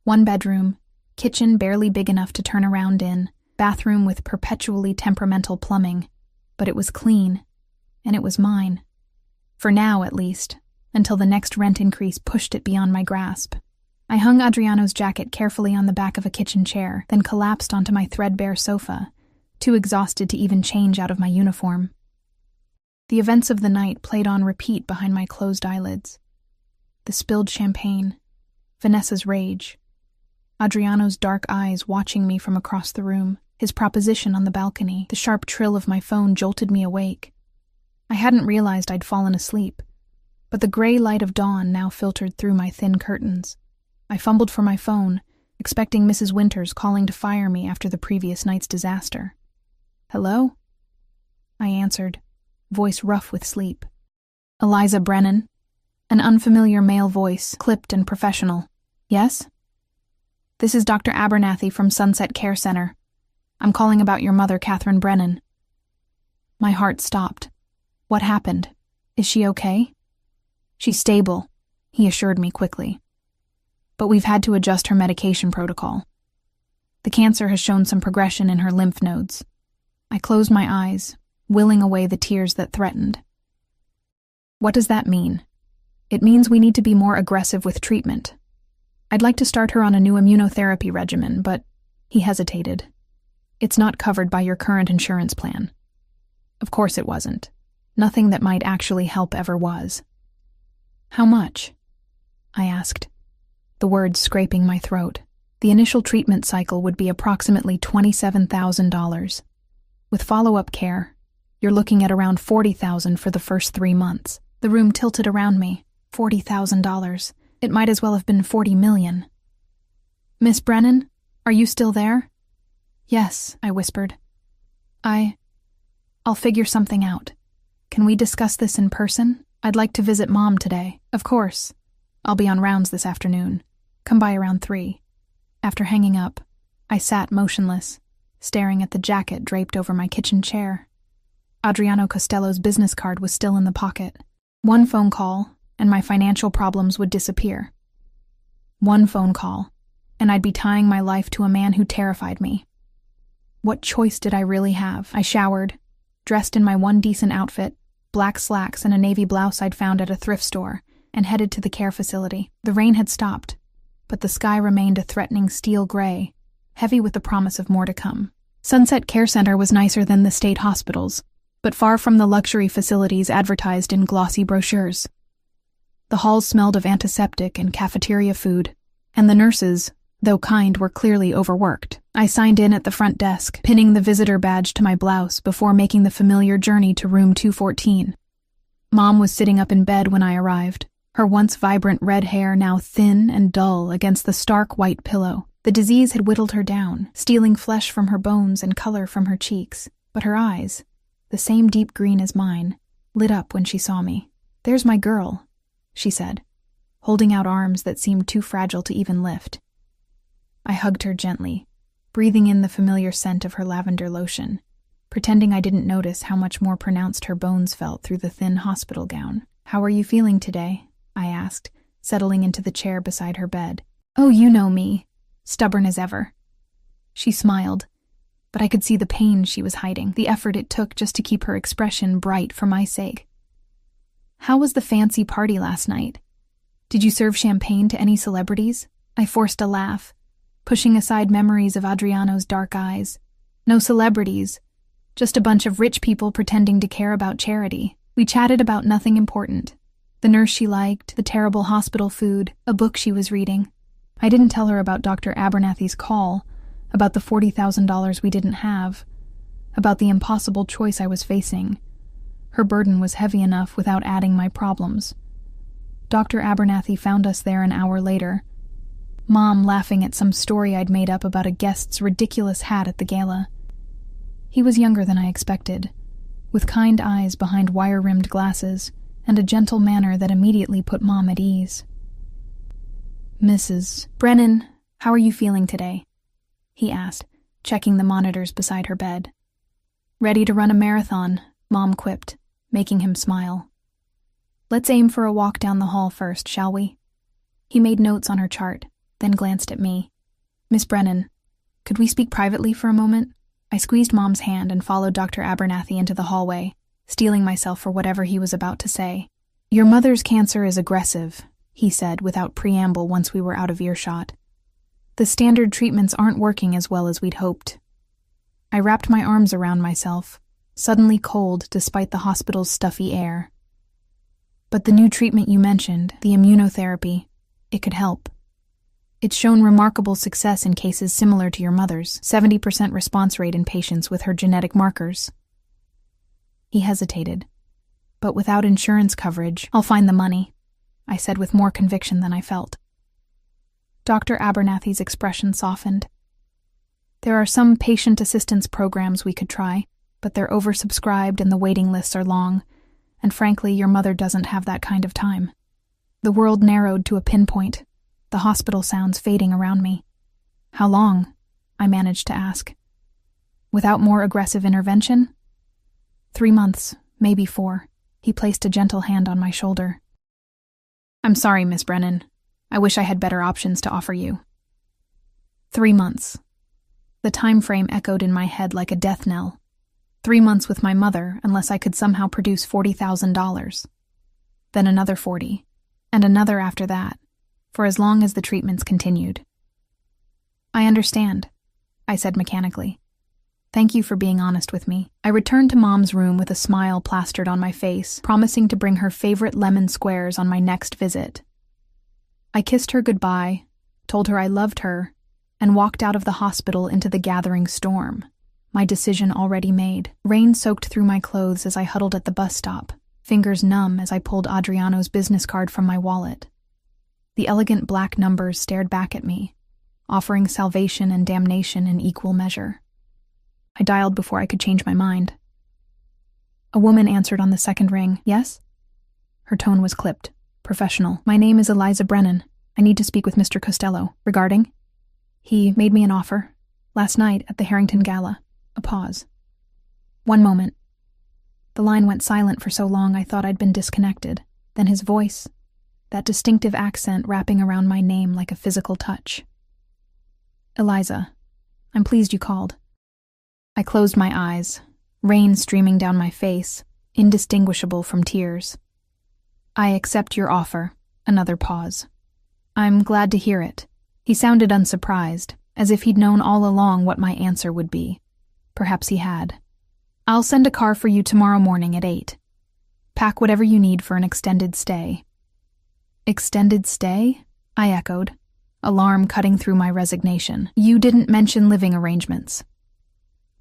1 bedroom, kitchen barely big enough to turn around in, bathroom with perpetually temperamental plumbing, but it was clean, and it was mine. For now, at least, until the next rent increase pushed it beyond my grasp. I hung Adriano's jacket carefully on the back of a kitchen chair, then collapsed onto my threadbare sofa, too exhausted to even change out of my uniform. The events of the night played on repeat behind my closed eyelids. The spilled champagne, Vanessa's rage, Adriano's dark eyes watching me from across the room, his proposition on the balcony. The sharp trill of my phone jolted me awake. I hadn't realized I'd fallen asleep, but the gray light of dawn now filtered through my thin curtains. I fumbled for my phone, expecting Mrs. Winters calling to fire me after the previous night's disaster. Hello? I answered, voice rough with sleep. Eliza Brennan? An unfamiliar male voice, clipped and professional. Yes? This is Dr. Abernathy from Sunset Care Center. I'm calling about your mother, Catherine Brennan. My heart stopped. What happened? Is she okay? She's stable, he assured me quickly. But we've had to adjust her medication protocol. The cancer has shown some progression in her lymph nodes. I closed my eyes, willing away the tears that threatened. What does that mean? It means we need to be more aggressive with treatment. I'd like to start her on a new immunotherapy regimen, but he hesitated. It's not covered by your current insurance plan. Of course it wasn't. Nothing that might actually help ever was. How much? I asked, the words scraping my throat. The initial treatment cycle would be approximately $27,000. With follow-up care, you're looking at around $40,000 for the first 3 months. The room tilted around me. $40,000. It might as well have been $40 million. Miss Brennan, are you still there? Yes, I whispered. I'll figure something out. Can we discuss this in person? I'd like to visit Mom today. Of course. I'll be on rounds this afternoon. Come by around 3. After hanging up, I sat motionless, staring at the jacket draped over my kitchen chair. Adriano Costello's business card was still in the pocket. One phone call, and my financial problems would disappear. One phone call, and I'd be tying my life to a man who terrified me. What choice did I really have? I showered, dressed in my one decent outfit, black slacks and a navy blouse I'd found at a thrift store, and headed to the care facility. The rain had stopped, but the sky remained a threatening steel gray, heavy with the promise of more to come. Sunset Care Center was nicer than the state hospitals, but far from the luxury facilities advertised in glossy brochures. The halls smelled of antiseptic and cafeteria food, and the nurses, though kind, were clearly overworked. I signed in at the front desk, pinning the visitor badge to my blouse before making the familiar journey to room 214. Mom was sitting up in bed when I arrived, her once vibrant red hair now thin and dull against the stark white pillow. The disease had whittled her down, stealing flesh from her bones and color from her cheeks, but her eyes, the same deep green as mine, lit up when she saw me. "There's my girl," she said, holding out arms that seemed too fragile to even lift. I hugged her gently, breathing in the familiar scent of her lavender lotion, pretending I didn't notice how much more pronounced her bones felt through the thin hospital gown. "How are you feeling today?" I asked, settling into the chair beside her bed. "Oh, you know me, stubborn as ever." She smiled, but I could see the pain she was hiding, the effort it took just to keep her expression bright for my sake. "How was the fancy party last night? Did you serve champagne to any celebrities?" I forced a laugh, pushing aside memories of Adriano's dark eyes. "No celebrities, just a bunch of rich people pretending to care about charity." We chatted about nothing important. The nurse she liked, the terrible hospital food, a book she was reading. I didn't tell her about Dr. Abernathy's call, about the $40,000 we didn't have, about the impossible choice I was facing. Her burden was heavy enough without adding my problems. Dr. Abernathy found us there an hour later, Mom laughing at some story I'd made up about a guest's ridiculous hat at the gala. He was younger than I expected, with kind eyes behind wire-rimmed glasses and a gentle manner that immediately put Mom at ease. "Mrs. Brennan, how are you feeling today?" he asked, checking the monitors beside her bed. "Ready to run a marathon," Mom quipped, making him smile. "Let's aim for a walk down the hall first, shall we?" He made notes on her chart, then glanced at me. "Miss Brennan, could we speak privately for a moment?" I squeezed Mom's hand and followed Dr. Abernathy into the hallway, steeling myself for whatever he was about to say. "Your mother's cancer is aggressive," he said without preamble once we were out of earshot. "The standard treatments aren't working as well as we'd hoped." I wrapped my arms around myself, suddenly cold despite the hospital's stuffy air. "But the new treatment you mentioned, the immunotherapy, it could help. It's shown remarkable success in cases similar to your mother's, 70% response rate in patients with her genetic markers." He hesitated. "But without insurance coverage, I'll find the money," I said with more conviction than I felt. Dr. Abernathy's expression softened. "There are some patient assistance programs we could try. but they're oversubscribed and the waiting lists are long, and frankly, your mother doesn't have that kind of time. The world narrowed to a pinpoint, the hospital sounds fading around me. How long? I managed to ask. Without more aggressive intervention? 3 months, maybe 4. He placed a gentle hand on my shoulder. I'm sorry, Miss Brennan. I wish I had better options to offer you. 3 months. The time frame echoed in my head like a death knell. 3 months with my mother, unless I could somehow produce $40,000. Then another 40, and another after that, for as long as the treatments continued. I understand, I said mechanically. Thank you for being honest with me. I returned to Mom's room with a smile plastered on my face, promising to bring her favorite lemon squares on my next visit. I kissed her goodbye, told her I loved her, and walked out of the hospital into the gathering storm, my decision already made. Rain soaked through my clothes as I huddled at the bus stop, fingers numb as I pulled Adriano's business card from my wallet. The elegant black numbers stared back at me, offering salvation and damnation in equal measure. I dialed before I could change my mind. A woman answered on the second ring. Yes? Her tone was clipped, professional. My name is Eliza Brennan. I need to speak with Mr. Costello. Regarding? He made me an offer. Last night at the Harrington Gala. A pause. 1 moment. The line went silent for so long I thought I'd been disconnected. Then his voice, that distinctive accent wrapping around my name like a physical touch. Eliza, I'm pleased you called. I closed my eyes, rain streaming down my face, indistinguishable from tears. I accept your offer. Another pause. I'm glad to hear it. He sounded unsurprised, as if he'd known all along what my answer would be. Perhaps he had. I'll send a car for you tomorrow morning at 8. Pack whatever you need for an extended stay. Extended stay? I echoed, alarm cutting through my resignation. You didn't mention living arrangements.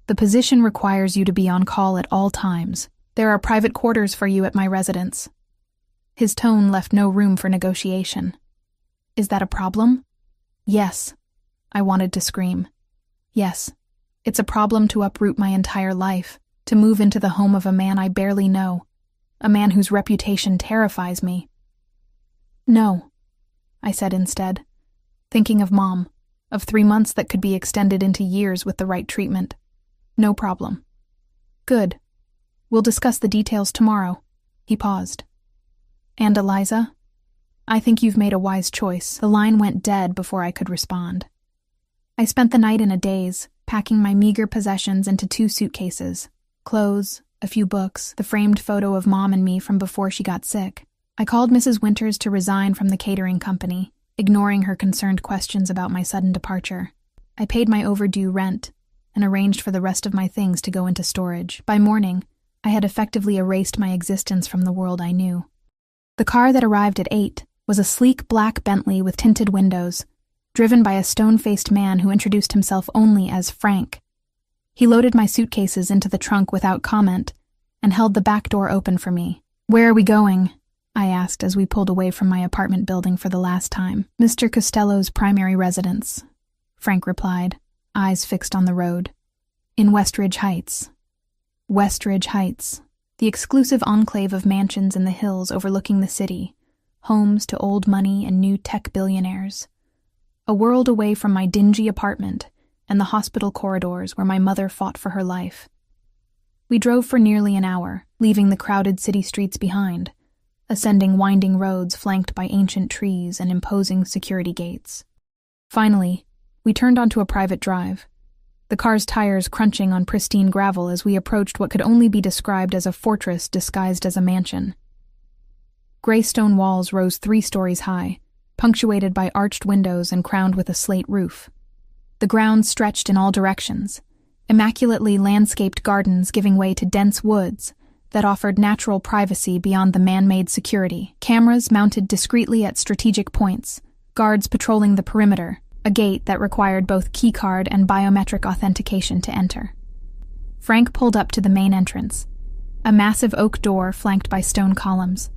The position requires you to be on call at all times. There are private quarters for you at my residence. His tone left no room for negotiation. Is that a problem? Yes. I wanted to scream. Yes. It's a problem to uproot my entire life, to move into the home of a man I barely know, a man whose reputation terrifies me. No, I said instead, thinking of Mom, of 3 months that could be extended into years with the right treatment. No problem. Good. We'll discuss the details tomorrow. He paused. And Eliza? I think you've made a wise choice. The line went dead before I could respond. I spent the night in a daze, packing my meager possessions into 2 suitcases. Clothes, a few books, the framed photo of Mom and me from before she got sick. I called Mrs. Winters to resign from the catering company, ignoring her concerned questions about my sudden departure. I paid my overdue rent and arranged for the rest of my things to go into storage. By morning, I had effectively erased my existence from the world I knew. The car that arrived at 8 was a sleek black Bentley with tinted windows, driven by a stone-faced man who introduced himself only as Frank. He loaded my suitcases into the trunk without comment and held the back door open for me. Where are we going? I asked as we pulled away from my apartment building for the last time. Mr. Costello's primary residence, Frank replied, eyes fixed on the road. In Westridge Heights. Westridge Heights, the exclusive enclave of mansions in the hills overlooking the city, homes to old money and new tech billionaires. A world away from my dingy apartment and the hospital corridors where my mother fought for her life. We drove for nearly an hour, leaving the crowded city streets behind, ascending winding roads flanked by ancient trees and imposing security gates. Finally, we turned onto a private drive, the car's tires crunching on pristine gravel as we approached what could only be described as a fortress disguised as a mansion. Gray stone walls rose 3 stories high, punctuated by arched windows and crowned with a slate roof. The grounds stretched in all directions, immaculately landscaped gardens giving way to dense woods that offered natural privacy beyond the man-made security. Cameras mounted discreetly at strategic points, guards patrolling the perimeter, a gate that required both keycard and biometric authentication to enter. Frank pulled up to the main entrance, a massive oak door flanked by stone columns.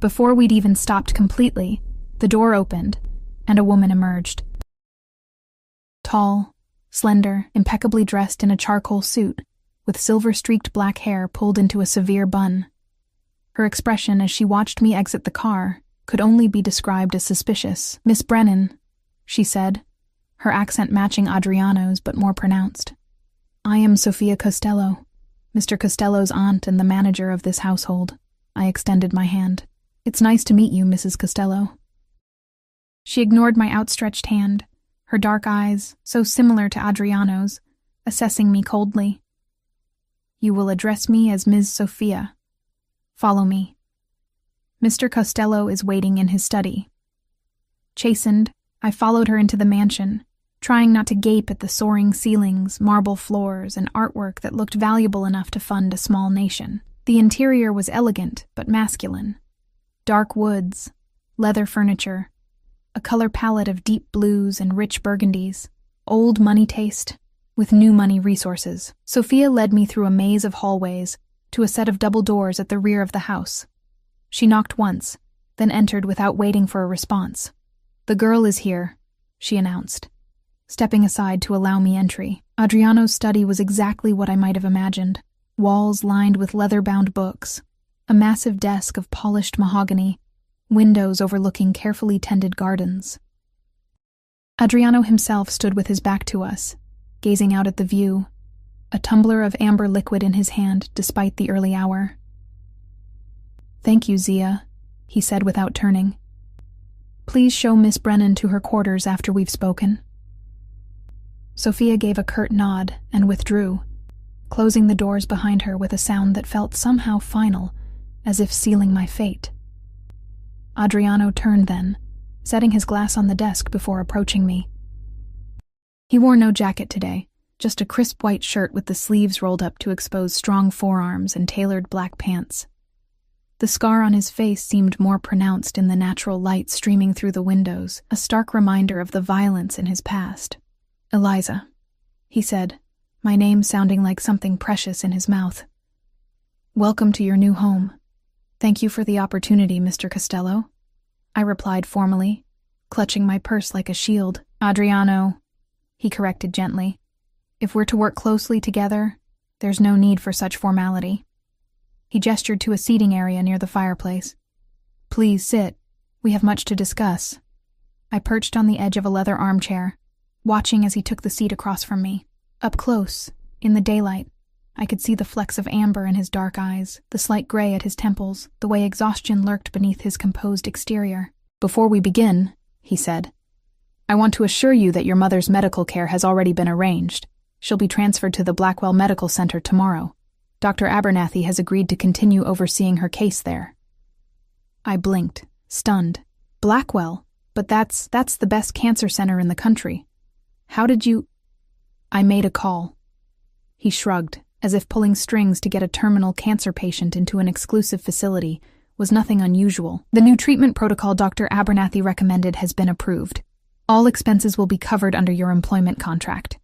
Before we'd even stopped completely, the door opened, and a woman emerged. Tall, slender, impeccably dressed in a charcoal suit, with silver-streaked black hair pulled into a severe bun. Her expression as she watched me exit the car could only be described as suspicious. "Miss Brennan," she said, her accent matching Adriano's but more pronounced. "I am Sofia Costello, Mr. Costello's aunt and the manager of this household." I extended my hand. "It's nice to meet you, Mrs. Costello." She ignored my outstretched hand, her dark eyes, so similar to Adriano's, assessing me coldly. "You will address me as Ms. Sophia. Follow me. Mr. Costello is waiting in his study." Chastened, I followed her into the mansion, trying not to gape at the soaring ceilings, marble floors, and artwork that looked valuable enough to fund a small nation. The interior was elegant but masculine. Dark woods, leather furniture, a color palette of deep blues and rich burgundies, old money taste with new money resources. Sophia led me through a maze of hallways to a set of double doors at the rear of the house. She knocked once, then entered without waiting for a response. "The girl is here," she announced, stepping aside to allow me entry. Adriano's study was exactly what I might have imagined. Walls lined with leather-bound books, a massive desk of polished mahogany, windows overlooking carefully tended gardens. Adriano himself stood with his back to us, gazing out at the view, a tumbler of amber liquid in his hand despite the early hour. "Thank you, Zia," he said without turning. "Please show Miss Brennan to her quarters after we've spoken." Sophia gave a curt nod and withdrew, closing the doors behind her with a sound that felt somehow final, as if sealing my fate. Adriano turned then, setting his glass on the desk before approaching me. He wore no jacket today, just a crisp white shirt with the sleeves rolled up to expose strong forearms and tailored black pants. The scar on his face seemed more pronounced in the natural light streaming through the windows, a stark reminder of the violence in his past. "Eliza," he said, my name sounding like something precious in his mouth. "Welcome to your new home. Thank you for the opportunity, Mr. Costello," I replied formally, clutching my purse like a shield. "Adriano," he corrected gently. "If we're to work closely together, there's no need for such formality." He gestured to a seating area near the fireplace. "Please sit. We have much to discuss." I perched on the edge of a leather armchair, watching as he took the seat across from me. Up close, in the daylight, I could see the flecks of amber in his dark eyes, the slight gray at his temples, the way exhaustion lurked beneath his composed exterior. "Before we begin," he said, "I want to assure you that your mother's medical care has already been arranged. She'll be transferred to the Blackwell Medical Center tomorrow. Dr. Abernathy has agreed to continue overseeing her case there." I blinked, stunned. "Blackwell? But that's the best cancer center in the country. How did you—" "I made a call." He shrugged, as if pulling strings to get a terminal cancer patient into an exclusive facility was nothing unusual. "The new treatment protocol Dr. Abernathy recommended has been approved. All expenses will be covered under your employment contract."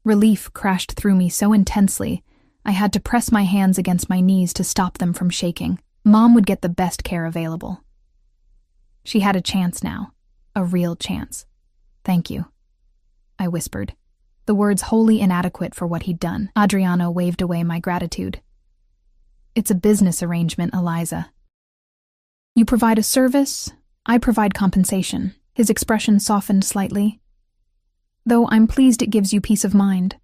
Relief crashed through me so intensely, I had to press my hands against my knees to stop them from shaking. Mom would get the best care available. She had a chance now, a real chance. "Thank you," I whispered, the words wholly inadequate for what he'd done. Adriano waved away my gratitude. "It's a business arrangement, Eliza. You provide a service, I provide compensation." His expression softened slightly. "Though I'm pleased it gives you peace of mind."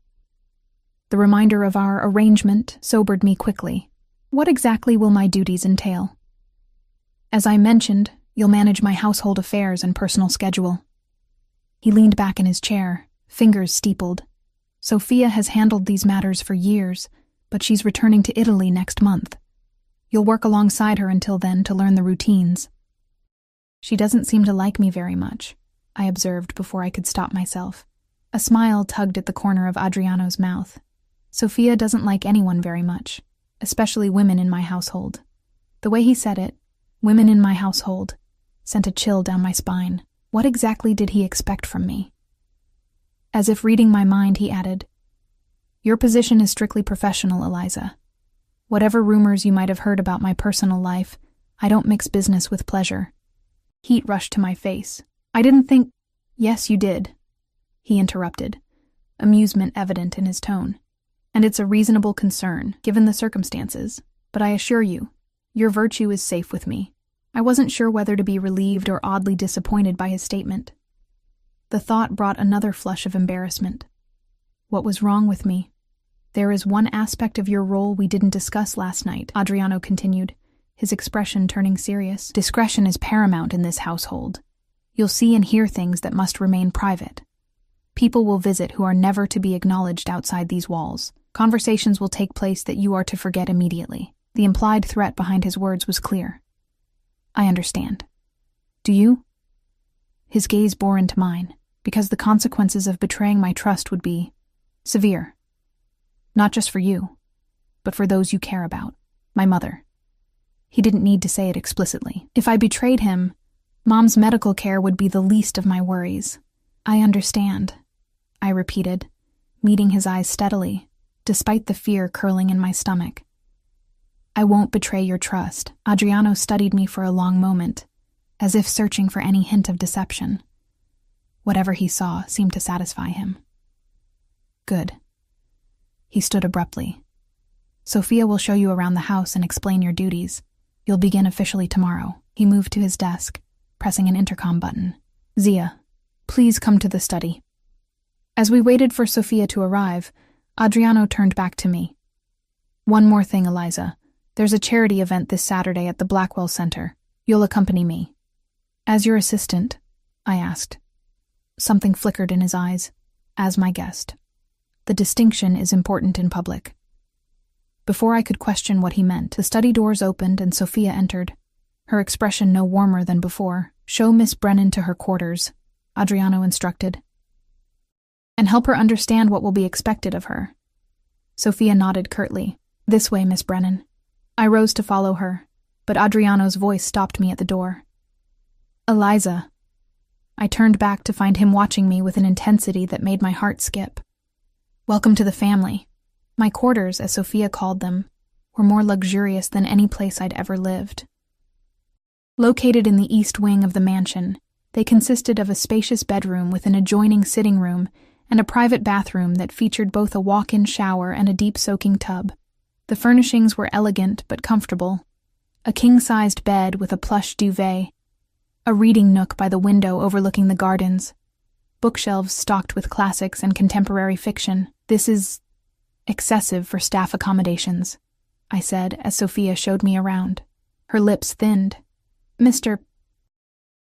The reminder of our arrangement sobered me quickly. "What exactly will my duties entail?" "As I mentioned, you'll manage my household affairs and personal schedule." He leaned back in his chair, fingers steepled. "Sophia has handled these matters for years, but she's returning to Italy next month. You'll work alongside her until then to learn the routines." "She doesn't seem to like me very much," I observed before I could stop myself. A smile tugged at the corner of Adriano's mouth. "Sophia doesn't like anyone very much, especially women in my household." The way he said it, "women in my household," sent a chill down my spine. What exactly did he expect from me? As if reading my mind, he added, "Your position is strictly professional, Eliza. Whatever rumors you might have heard about my personal life, I don't mix business with pleasure." Heat rushed to my face. "I didn't think—" "Yes, you did," he interrupted, amusement evident in his tone. And it's a reasonable concern, given the circumstances. But I assure you, your virtue is safe with me. I wasn't sure whether to be relieved or oddly disappointed by his statement. The thought brought another flush of embarrassment. What was wrong with me? There is one aspect of your role we didn't discuss last night, Adriano continued, his expression turning serious. Discretion is paramount in this household. You'll see and hear things that must remain private. People will visit who are never to be acknowledged outside these walls. Conversations will take place that you are to forget immediately. The implied threat behind his words was clear. I understand. Do you? His gaze bore into mine, because the consequences of betraying my trust would be severe. Not just for you, but for those you care about, my mother. He didn't need to say it explicitly. If I betrayed him, Mom's medical care would be the least of my worries. I understand, I repeated, meeting his eyes steadily, despite the fear curling in my stomach. I won't betray your trust. Adriano studied me for a long moment, as if searching for any hint of deception. Whatever he saw seemed to satisfy him. Good. He stood abruptly. Sophia will show you around the house and explain your duties. You'll begin officially tomorrow. He moved to his desk, pressing an intercom button. Zia, please come to the study. As we waited for Sophia to arrive, Adriano turned back to me. One more thing, Eliza. There's a charity event this Saturday at the Blackwell Center. You'll accompany me. As your assistant, I asked. Something flickered in his eyes. As my guest. The distinction is important in public. Before I could question what he meant, the study doors opened and Sophia entered, her expression no warmer than before. Show Miss Brennan to her quarters, Adriano instructed. And help her understand what will be expected of her. Sophia nodded curtly. This way, Miss Brennan. I rose to follow her, but Adriano's voice stopped me at the door. Eliza. I turned back to find him watching me with an intensity that made my heart skip. Welcome to the family. My quarters, as Sophia called them, were more luxurious than any place I'd ever lived. Located in the east wing of the mansion, they consisted of a spacious bedroom with an adjoining sitting room and a private bathroom that featured both a walk-in shower and a deep soaking tub. The furnishings were elegant but comfortable. A king-sized bed with a plush duvet, a reading nook by the window overlooking the gardens, bookshelves stocked with classics and contemporary fiction. This is excessive for staff accommodations, I said as Sophia showed me around. Her lips thinned. Mr.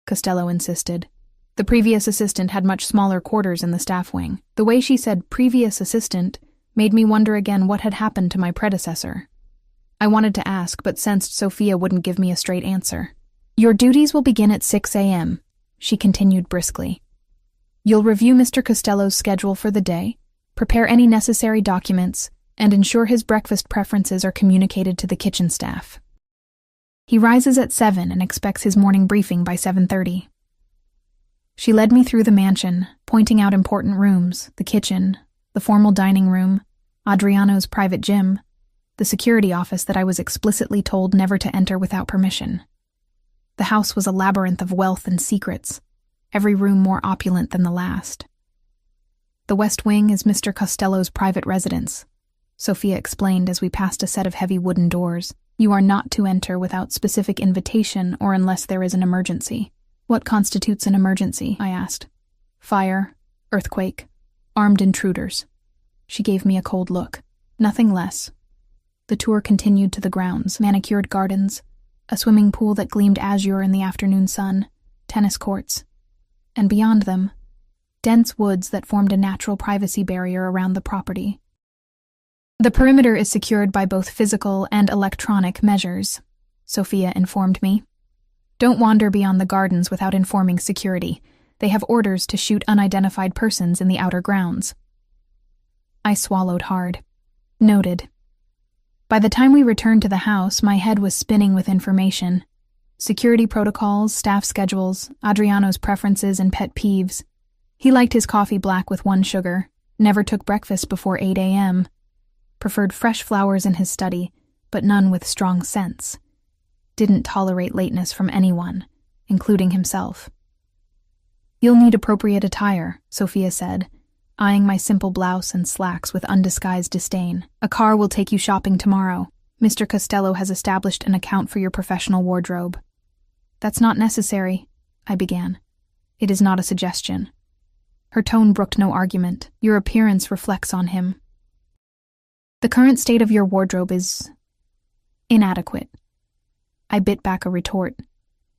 Costello insisted. The previous assistant had much smaller quarters in the staff wing. The way she said previous assistant made me wonder again what had happened to my predecessor. I wanted to ask, but sensed Sophia wouldn't give me a straight answer. Your duties will begin at 6 a.m., she continued briskly. You'll review Mr. Costello's schedule for the day, prepare any necessary documents, and ensure his breakfast preferences are communicated to the kitchen staff. He rises at 7 and expects his morning briefing by 7:30. She led me through the mansion, pointing out important rooms, the kitchen, the formal dining room, Adriano's private gym, the security office that I was explicitly told never to enter without permission. The house was a labyrinth of wealth and secrets, every room more opulent than the last. The west wing is Mr. Costello's private residence, Sophia explained as we passed a set of heavy wooden doors. You are not to enter without specific invitation or unless there is an emergency. What constitutes an emergency? I asked. Fire, earthquake, armed intruders. She gave me a cold look. Nothing less. The tour continued to the grounds, manicured gardens, a swimming pool that gleamed azure in the afternoon sun, tennis courts, and beyond them, dense woods that formed a natural privacy barrier around the property. The perimeter is secured by both physical and electronic measures, Sophia informed me. Don't wander beyond the gardens without informing security. They have orders to shoot unidentified persons in the outer grounds. I swallowed hard. Noted. By the time we returned to the house, my head was spinning with information. Security protocols, staff schedules, Adriano's preferences and pet peeves. He liked his coffee black with 1 sugar, never took breakfast before 8 a.m., preferred fresh flowers in his study, but none with strong scents. Didn't tolerate lateness from anyone, including himself. You'll need appropriate attire, Sophia said, eyeing my simple blouse and slacks with undisguised disdain. "A car will take you shopping tomorrow. Mr. Costello has established an account for your professional wardrobe." "That's not necessary," I began. "It is not a suggestion." Her tone brooked no argument. "Your appearance reflects on him. The current state of your wardrobe is inadequate." I bit back a retort.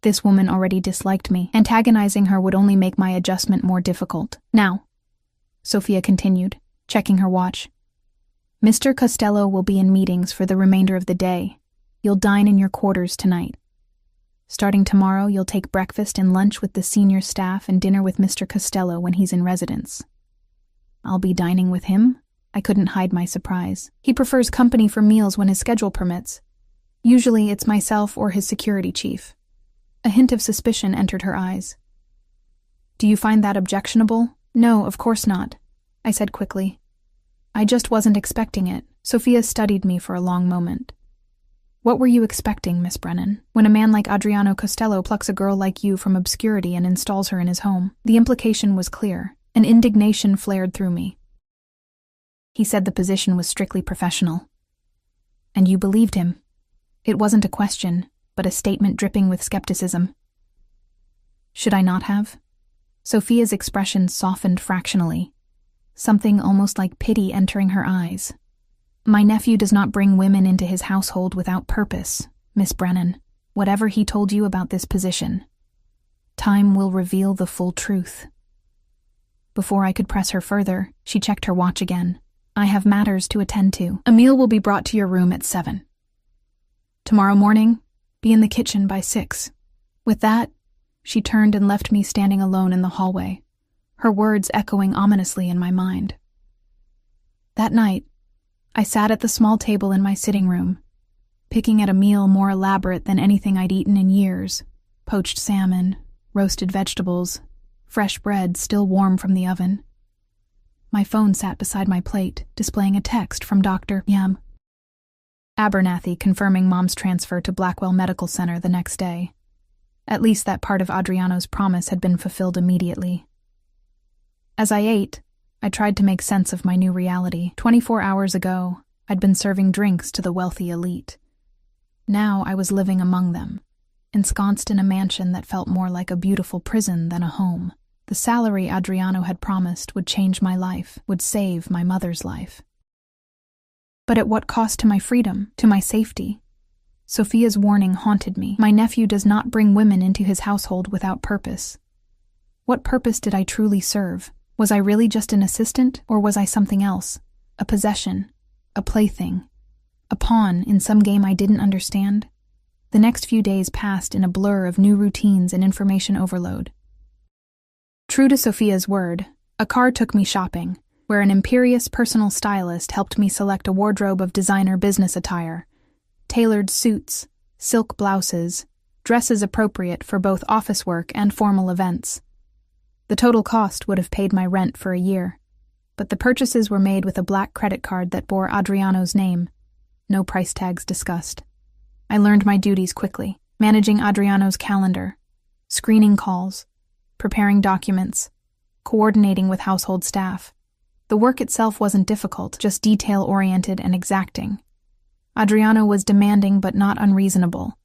This woman already disliked me. Antagonizing her would only make my adjustment more difficult. "Now," Sophia continued, checking her watch, "Mr. Costello will be in meetings for the remainder of the day. You'll dine in your quarters tonight. Starting tomorrow, you'll take breakfast and lunch with the senior staff and dinner with Mr. Costello when he's in residence." "I'll be dining with him?" I couldn't hide my surprise. "He prefers company for meals when his schedule permits. Usually it's myself or his security chief." A hint of suspicion entered her eyes. "Do you find that objectionable?" "No, of course not," I said quickly. "I just wasn't expecting it." Sophia studied me for a long moment. "What were you expecting, Miss Brennan, when a man like Adriano Costello plucks a girl like you from obscurity and installs her in his home?" The implication was clear. An indignation flared through me. "He said the position was strictly professional." "And you believed him?" It wasn't a question, but a statement dripping with skepticism. Should I not have? Sophia's expression softened fractionally, something almost like pity entering her eyes. "My nephew does not bring women into his household without purpose, Miss Brennan, whatever he told you about this position. Time will reveal the full truth." Before I could press her further, she checked her watch again. "I have matters to attend to. A meal will be brought to your room at 7. Tomorrow morning, be in the kitchen by 6. With that, she turned and left me standing alone in the hallway, her words echoing ominously in my mind. That night, I sat at the small table in my sitting room, picking at a meal more elaborate than anything I'd eaten in years: poached salmon, roasted vegetables, fresh bread still warm from the oven. My phone sat beside my plate, displaying a text from Dr. Abernathy confirming Mom's transfer to Blackwell Medical Center the next day. At least that part of Adriano's promise had been fulfilled immediately. As I ate, I tried to make sense of my new reality. 24 hours ago, I'd been serving drinks to the wealthy elite. Now I was living among them, ensconced in a mansion that felt more like a beautiful prison than a home. The salary Adriano had promised would change my life, would save my mother's life. But at what cost to my freedom, to my safety? Sophia's warning haunted me. My nephew does not bring women into his household without purpose. What purpose did I truly serve? Was I really just an assistant, or was I something else? A possession, a plaything, a pawn in some game I didn't understand? The next few days passed in a blur of new routines and information overload. True to Sophia's word, a car took me shopping, where an imperious personal stylist helped me select a wardrobe of designer business attire, tailored suits, silk blouses, dresses appropriate for both office work and formal events. The total cost would have paid my rent for a year, but the purchases were made with a black credit card that bore Adriano's name. No price tags discussed. I learned my duties quickly, managing Adriano's calendar, screening calls, preparing documents, coordinating with household staff. The work itself wasn't difficult, just detail-oriented and exacting. Adriano was demanding but not unreasonable,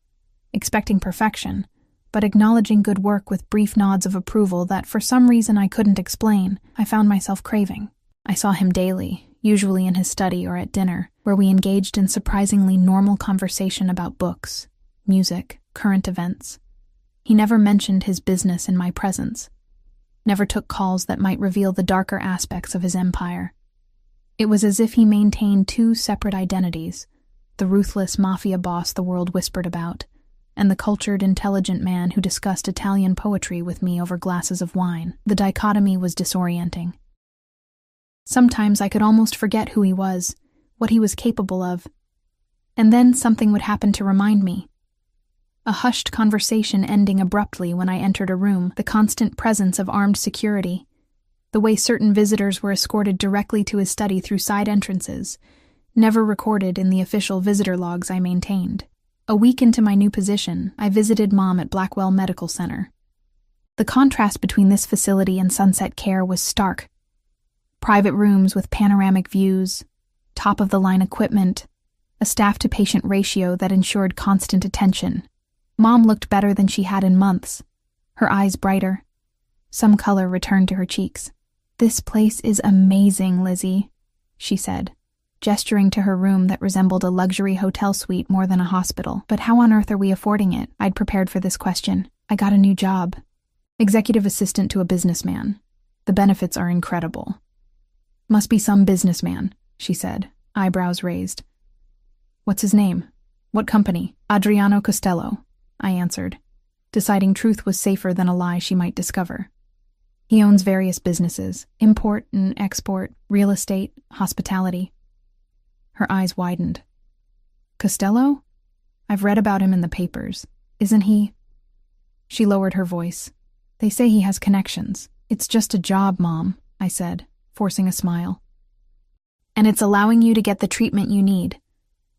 expecting perfection, but acknowledging good work with brief nods of approval that for some reason I couldn't explain, I found myself craving. I saw him daily, usually in his study or at dinner, where we engaged in surprisingly normal conversation about books, music, current events. He never mentioned his business in my presence, never took calls that might reveal the darker aspects of his empire. It was as if he maintained two separate identities, the ruthless Mafia boss the world whispered about, and the cultured, intelligent man who discussed Italian poetry with me over glasses of wine. The dichotomy was disorienting. Sometimes I could almost forget who he was, what he was capable of, and then something would happen to remind me. A hushed conversation ending abruptly when I entered a room, the constant presence of armed security, the way certain visitors were escorted directly to his study through side entrances, never recorded in the official visitor logs I maintained. A week into my new position, I visited Mom at Blackwell Medical Center. The contrast between this facility and Sunset Care was stark. Private rooms with panoramic views, top-of-the-line equipment, a staff-to-patient ratio that ensured constant attention. Mom looked better than she had in months, her eyes brighter. Some color returned to her cheeks. "This place is amazing, Lizzie," she said, gesturing to her room that resembled a luxury hotel suite more than a hospital. "But how on earth are we affording it?" I'd prepared for this question. "I got a new job. Executive assistant to a businessman. The benefits are incredible." "Must be some businessman," she said, eyebrows raised. "What's his name? What company?" "Adriano Costello," I answered, deciding truth was safer than a lie she might discover. "He owns various businesses, import and export, real estate, hospitality." Her eyes widened. "Costello? I've read about him in the papers. Isn't he—" She lowered her voice. "They say he has connections. It's just a job, Mom," I said, forcing a smile. "And it's allowing you to get the treatment you need.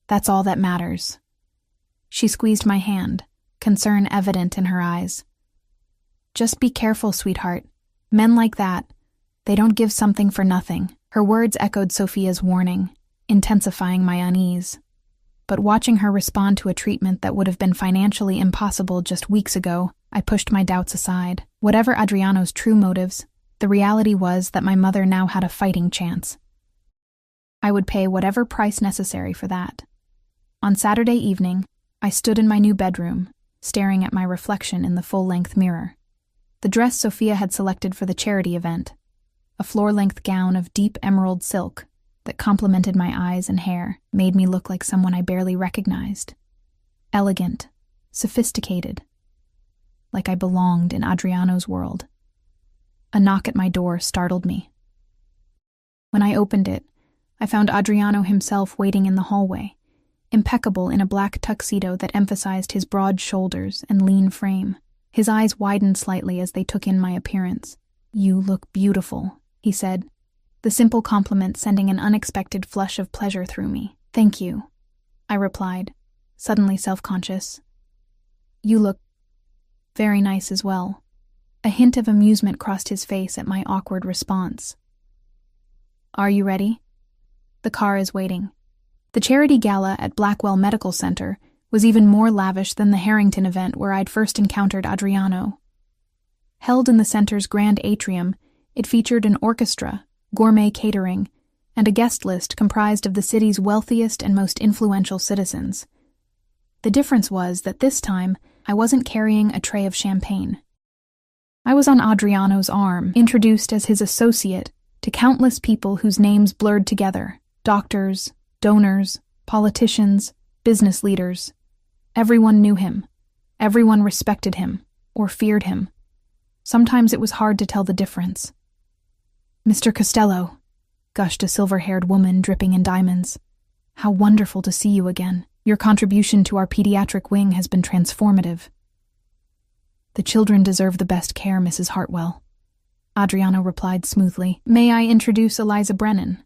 That's all that matters." She squeezed my hand, concern evident in her eyes. "Just be careful, sweetheart. Men like that, they don't give something for nothing." Her words echoed Sophia's warning, intensifying my unease. But watching her respond to a treatment that would have been financially impossible just weeks ago, I pushed my doubts aside. Whatever Adriano's true motives, the reality was that my mother now had a fighting chance. I would pay whatever price necessary for that. On Saturday evening, I stood in my new bedroom, staring at my reflection in the full-length mirror. The dress Sophia had selected for the charity event, a floor-length gown of deep emerald silk that complemented my eyes and hair, made me look like someone I barely recognized. Elegant, sophisticated, like I belonged in Adriano's world. A knock at my door startled me. When I opened it, I found Adriano himself waiting in the hallway, impeccable in a black tuxedo that emphasized his broad shoulders and lean frame. His eyes widened slightly as they took in my appearance. "You look beautiful," he said, the simple compliment sending an unexpected flush of pleasure through me. "Thank you," I replied, suddenly self-conscious. "You look very nice as well." A hint of amusement crossed his face at my awkward response. "Are you ready? The car is waiting." The charity gala at Blackwell Medical Center was even more lavish than the Harrington event where I'd first encountered Adriano. Held in the center's grand atrium, it featured an orchestra, gourmet catering, and a guest list comprised of the city's wealthiest and most influential citizens. The difference was that this time, I wasn't carrying a tray of champagne. I was on Adriano's arm, introduced as his associate to countless people whose names blurred together: doctors, donors, politicians, business leaders. Everyone knew him. Everyone respected him, or feared him. Sometimes it was hard to tell the difference. "Mr. Costello," gushed a silver-haired woman dripping in diamonds. "How wonderful to see you again. Your contribution to our pediatric wing has been transformative." "The children deserve the best care, Mrs. Hartwell," Adriano replied smoothly. "May I introduce Eliza Brennan?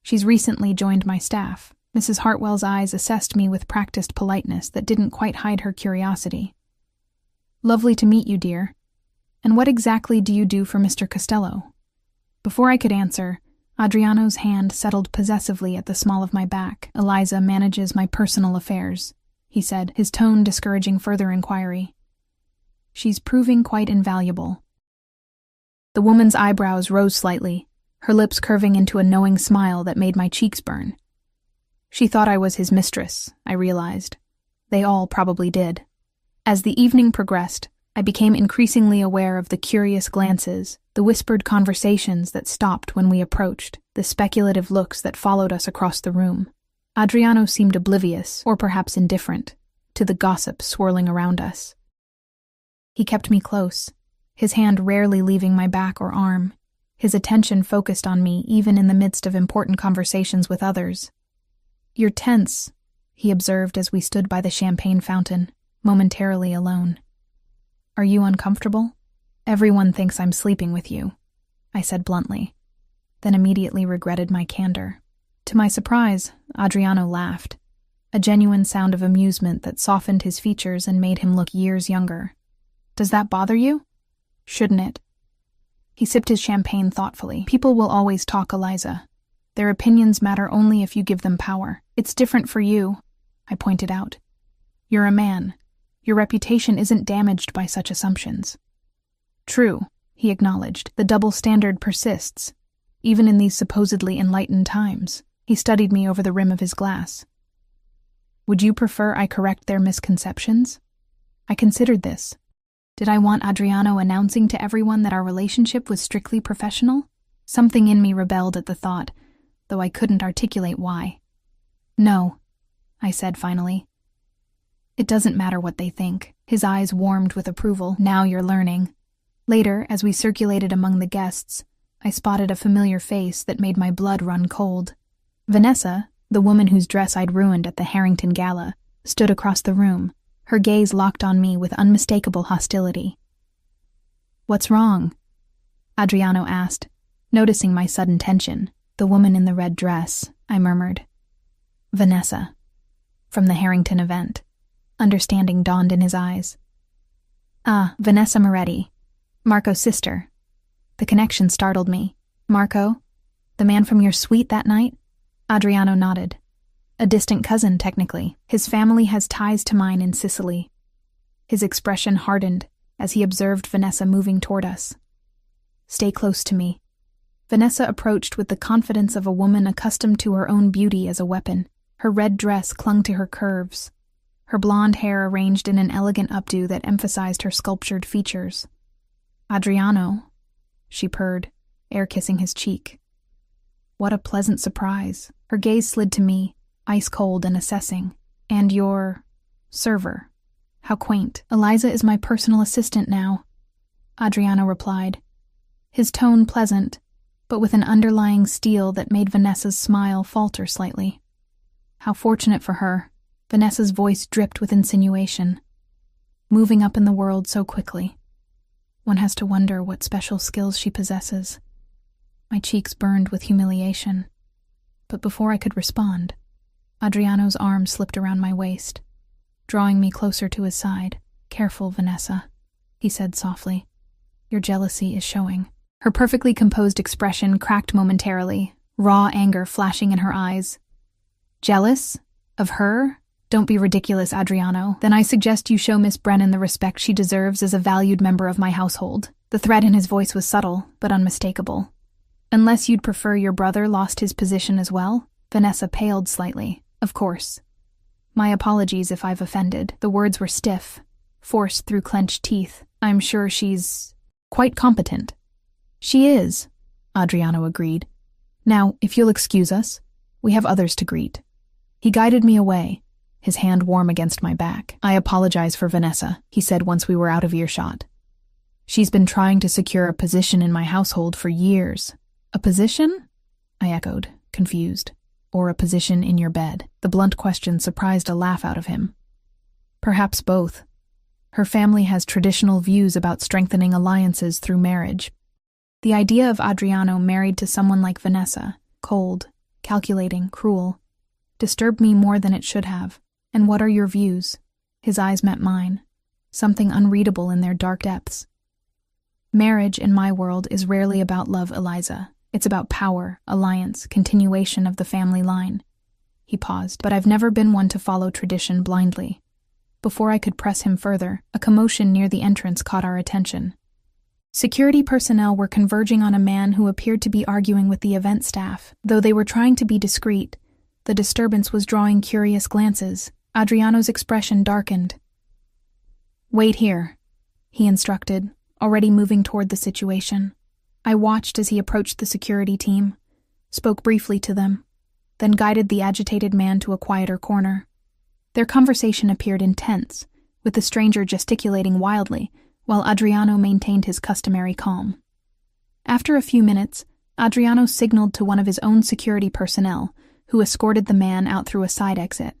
She's recently joined my staff." Mrs. Hartwell's eyes assessed me with practiced politeness that didn't quite hide her curiosity. "Lovely to meet you, dear. And what exactly do you do for Mr. Costello?" Before I could answer, Adriano's hand settled possessively at the small of my back. "Eliza manages my personal affairs," he said, his tone discouraging further inquiry. "She's proving quite invaluable." The woman's eyebrows rose slightly, her lips curving into a knowing smile that made my cheeks burn. She thought I was his mistress, I realized. They all probably did. As the evening progressed, I became increasingly aware of the curious glances, the whispered conversations that stopped when we approached, the speculative looks that followed us across the room. Adriano seemed oblivious, or perhaps indifferent, to the gossip swirling around us. He kept me close, his hand rarely leaving my back or arm, his attention focused on me even in the midst of important conversations with others. "You're tense," he observed as we stood by the champagne fountain, momentarily alone. "Are you uncomfortable?" "Everyone thinks I'm sleeping with you," I said bluntly, then immediately regretted my candor. To my surprise, Adriano laughed, a genuine sound of amusement that softened his features and made him look years younger. "Does that bother you? Shouldn't it?" He sipped his champagne thoughtfully. People will always talk, Eliza. Their opinions matter only if you give them power. It's different for you, I pointed out. You're a man. Your reputation isn't damaged by such assumptions. True, he acknowledged. The double standard persists, even in these supposedly enlightened times. He studied me over the rim of his glass. Would you prefer I correct their misconceptions? I considered this. Did I want Adriano announcing to everyone that our relationship was strictly professional? Something in me rebelled at the thought, though I couldn't articulate why. No, I said finally. It doesn't matter what they think. His eyes warmed with approval. Now you're learning. Later, as we circulated among the guests, I spotted a familiar face that made my blood run cold. Vanessa, the woman whose dress I'd ruined at the Harrington Gala, stood across the room, her gaze locked on me with unmistakable hostility. What's wrong? Adriano asked, noticing my sudden tension. The woman in the red dress, I murmured. Vanessa. From the Harrington event. Understanding dawned in his eyes. Ah, Vanessa Moretti. Marco's sister. The connection startled me. Marco? The man from your suite that night? Adriano nodded. A distant cousin, technically. His family has ties to mine in Sicily. His expression hardened as he observed Vanessa moving toward us. Stay close to me. Vanessa approached with the confidence of a woman accustomed to her own beauty as a weapon. Her red dress clung to her curves, her blonde hair arranged in an elegant updo that emphasized her sculptured features. Adriano, she purred, air-kissing his cheek. What a pleasant surprise. Her gaze slid to me, ice-cold and assessing. And your server. How quaint. Eliza is my personal assistant now, Adriano replied, his tone pleasant, but with an underlying steel that made Vanessa's smile falter slightly. How fortunate for her. Vanessa's voice dripped with insinuation. Moving up in the world so quickly. One has to wonder what special skills she possesses. My cheeks burned with humiliation. But before I could respond, Adriano's arm slipped around my waist, drawing me closer to his side. Careful, Vanessa, he said softly. Your jealousy is showing. Her perfectly composed expression cracked momentarily, raw anger flashing in her eyes. Jealous? Of her? Don't be ridiculous, Adriano. Then I suggest you show Miss Brennan the respect she deserves as a valued member of my household. The threat in his voice was subtle, but unmistakable. Unless you'd prefer your brother lost his position as well? Vanessa paled slightly. Of course. My apologies if I've offended. The words were stiff, forced through clenched teeth. I'm sure she's quite competent. She is, Adriano agreed. Now, if you'll excuse us, we have others to greet. He guided me away, his hand warm against my back. I apologize for Vanessa, he said once we were out of earshot. She's been trying to secure a position in my household for years. A position? I echoed, confused. Or a position in your bed. The blunt question surprised a laugh out of him. Perhaps both. Her family has traditional views about strengthening alliances through marriage. The idea of Adriano married to someone like Vanessa, cold, calculating, cruel, disturbed me more than it should have. And what are your views? His eyes met mine, something unreadable in their dark depths. Marriage, in my world, is rarely about love, Eliza. It's about power, alliance, continuation of the family line. He paused, but I've never been one to follow tradition blindly. Before I could press him further, a commotion near the entrance caught our attention. Security personnel were converging on a man who appeared to be arguing with the event staff. Though they were trying to be discreet, the disturbance was drawing curious glances. Adriano's expression darkened. Wait here, he instructed, already moving toward the situation. I watched as he approached the security team, spoke briefly to them, then guided the agitated man to a quieter corner. Their conversation appeared intense, with the stranger gesticulating wildly, while Adriano maintained his customary calm. After a few minutes, Adriano signaled to one of his own security personnel, who escorted the man out through a side exit.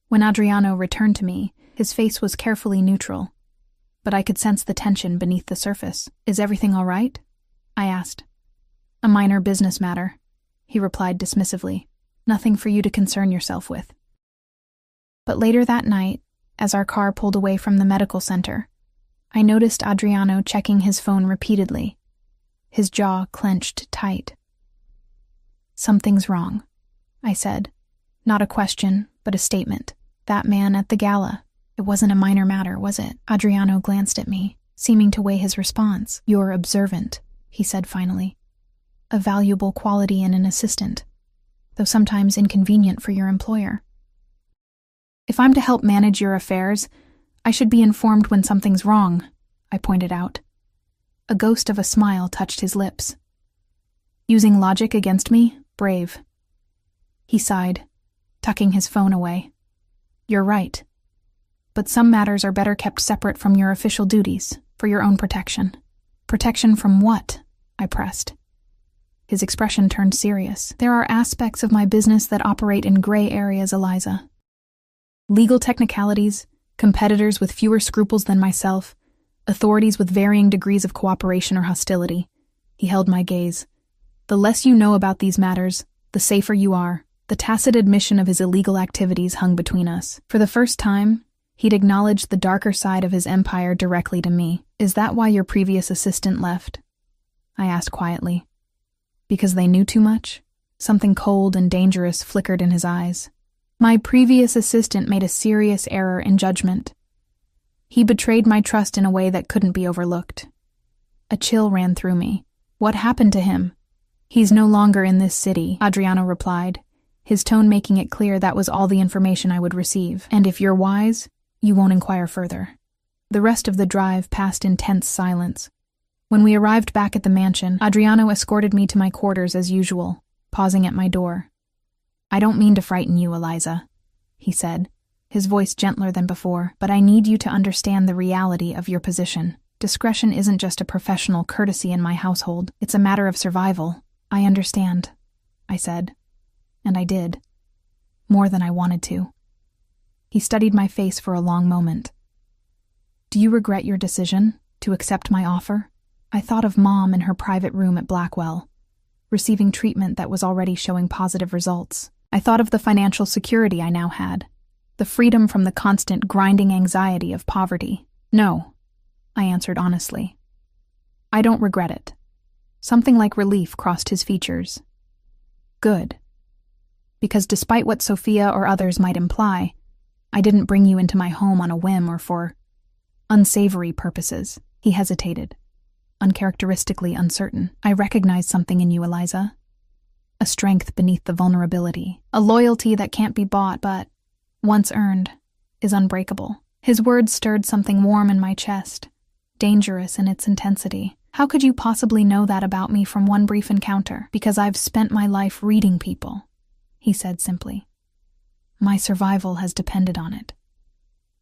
When Adriano returned to me, his face was carefully neutral, but I could sense the tension beneath the surface. Is everything all right? I asked. A minor business matter, he replied dismissively. Nothing for you to concern yourself with. But later that night, as our car pulled away from the medical center, I noticed Adriano checking his phone repeatedly. his jaw clenched tight. "Something's wrong," I said. Not a question, but a statement. "That man at the gala. It wasn't a minor matter, was it?" Adriano glanced at me, seeming to weigh his response. "You're observant," he said finally. "A valuable quality in an assistant, though sometimes inconvenient for your employer. If I'm to help manage your affairs, I should be informed when something's wrong," I pointed out. A ghost of a smile touched his lips. "Using logic against me? Brave." He sighed, tucking his phone away. "You're right. But some matters are better kept separate from your official duties, for your own protection." "Protection from what?" I pressed. His expression turned serious. "There are aspects of my business that operate in gray areas, Eliza. Legal technicalities, competitors with fewer scruples than myself, authorities with varying degrees of cooperation or hostility." He held my gaze. "The less you know about these matters, the safer you are." The tacit admission of his illegal activities hung between us. For the first time, he'd acknowledged the darker side of his empire directly to me. "Is that why your previous assistant left?" I asked quietly. "Because they knew too much?" Something cold and dangerous flickered in his eyes. "My previous assistant made a serious error in judgment. He betrayed my trust in a way that couldn't be overlooked." A chill ran through me. "What happened to him?" "He's no longer in this city," Adriano replied, his tone making it clear that was all the information I would receive. "And if you're wise, you won't inquire further." The rest of the drive passed in tense silence. When we arrived back at the mansion, Adriano escorted me to my quarters as usual, pausing at my door. "I don't mean to frighten you, Eliza," he said, his voice gentler than before, "but I need you to understand the reality of your position. Discretion isn't just a professional courtesy in my household, it's a matter of survival." "I understand," I said. And I did. More than I wanted to. He studied my face for a long moment. "Do you regret your decision to accept my offer?" I thought of Mom in her private room at Blackwell, receiving treatment that was already showing positive results. I thought of the financial security I now had, the freedom from the constant grinding anxiety of poverty. "No," I answered honestly. "I don't regret it." Something like relief crossed his features. "Good. Because despite what Sophia or others might imply, I didn't bring you into my home on a whim or for unsavory purposes." He hesitated, uncharacteristically uncertain. "I recognize something in you, Eliza. A strength beneath the vulnerability. A loyalty that can't be bought but, once earned, is unbreakable." His words stirred something warm in my chest, dangerous in its intensity. "How could you possibly know that about me from one brief encounter?" "Because I've spent my life reading people," he said simply. "My survival has depended on it."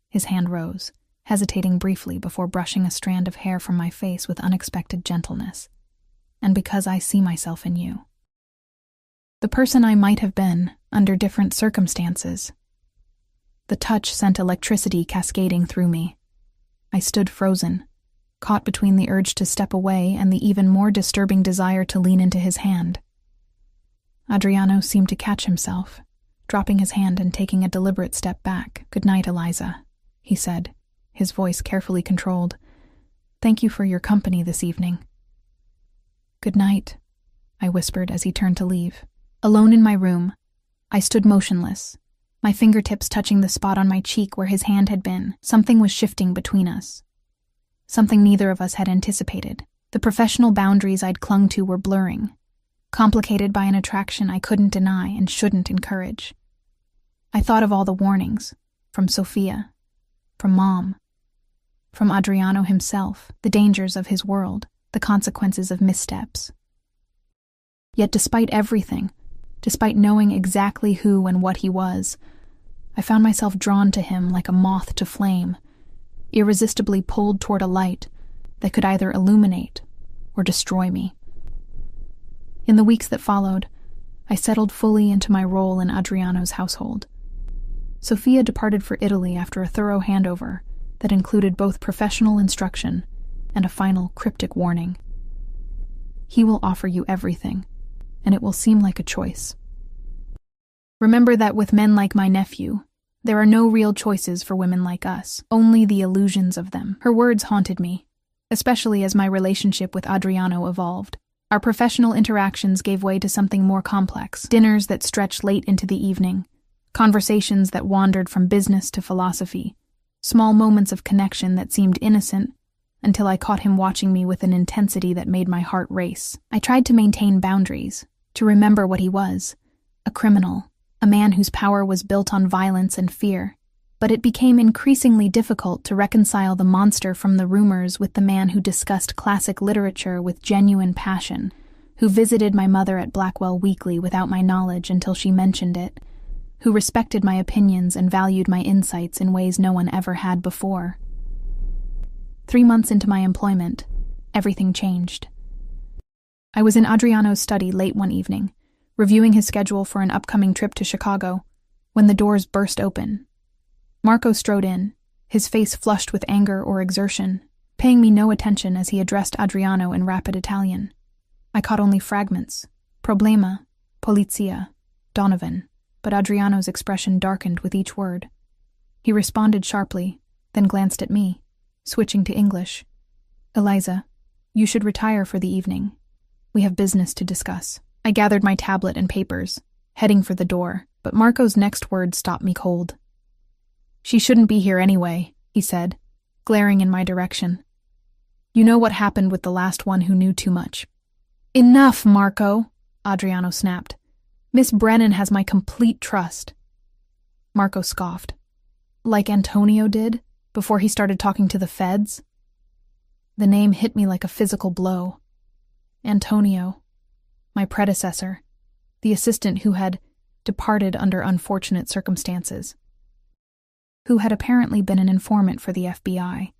His hand rose, hesitating briefly before brushing a strand of hair from my face with unexpected gentleness. "And because I see myself in you. The person I might have been, under different circumstances." The touch sent electricity cascading through me. I stood frozen, caught between the urge to step away and the even more disturbing desire to lean into his hand. Adriano seemed to catch himself, dropping his hand and taking a deliberate step back. "Good night, Eliza," he said, his voice carefully controlled. "Thank you for your company this evening." "Good night," I whispered as he turned to leave. Alone in my room, I stood motionless, my fingertips touching the spot on my cheek where his hand had been. Something was shifting between us. Something neither of us had anticipated. The professional boundaries I'd clung to were blurring, complicated by an attraction I couldn't deny and shouldn't encourage. I thought of all the warnings, from Sophia, from Mom, from Adriano himself, the dangers of his world, the consequences of missteps. Yet despite everything, despite knowing exactly who and what he was, I found myself drawn to him like a moth to flame, irresistibly pulled toward a light that could either illuminate or destroy me. In the weeks that followed, I settled fully into my role in Adriano's household. Sophia departed for Italy after a thorough handover that included both professional instruction and a final cryptic warning. He will offer you everything, and it will seem like a choice. Remember that with men like my nephew, there are no real choices for women like us, only the illusions of them. Her words haunted me, especially as my relationship with Adriano evolved. Our professional interactions gave way to something more complex. Dinners that stretched late into the evening. Conversations that wandered from business to philosophy. Small moments of connection that seemed innocent until I caught him watching me with an intensity that made my heart race. I tried to maintain boundaries, to remember what he was. A criminal. A man whose power was built on violence and fear. But it became increasingly difficult to reconcile the monster from the rumors with the man who discussed classic literature with genuine passion, who visited my mother at Blackwell Weekly without my knowledge until she mentioned it, who respected my opinions and valued my insights in ways no one ever had before. 3 months into my employment, everything changed. I was in Adriano's study late one evening, reviewing his schedule for an upcoming trip to Chicago, when the doors burst open. Marco strode in, his face flushed with anger or exertion, paying me no attention as he addressed Adriano in rapid Italian. I caught only fragments. Problema, polizia, Donovan, but Adriano's expression darkened with each word. He responded sharply, then glanced at me, switching to English. Eliza, you should retire for the evening. We have business to discuss. I gathered my tablet and papers, heading for the door, but Marco's next word stopped me cold. She shouldn't be here anyway, he said, glaring in my direction. You know what happened with the last one who knew too much. Enough, Marco, Adriano snapped. Miss Brennan has my complete trust. Marco scoffed. Like Antonio did, before he started talking to the feds? The name hit me like a physical blow. Antonio, my predecessor, the assistant who had departed under unfortunate circumstances, who had apparently been an informant for the FBI.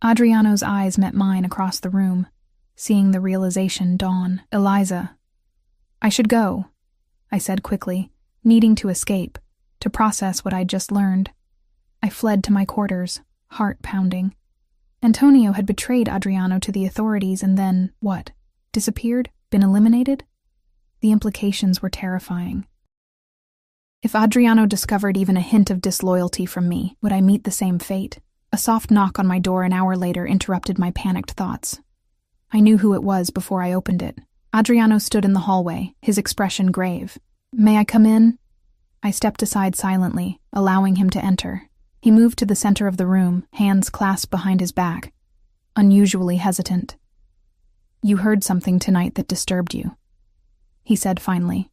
Adriano's eyes met mine across the room, seeing the realization dawn. Eliza. I should go, I said quickly, needing to escape, to process what I'd just learned. I fled to my quarters, heart pounding. Antonio had betrayed Adriano to the authorities and then, what? Disappeared? Been eliminated? The implications were terrifying. If Adriano discovered even a hint of disloyalty from me, would I meet the same fate? A soft knock on my door an hour later interrupted my panicked thoughts. I knew who it was before I opened it. Adriano stood in the hallway, his expression grave. May I come in? I stepped aside silently, allowing him to enter. He moved to the center of the room, hands clasped behind his back, unusually hesitant. You heard something tonight that disturbed you, he said finally.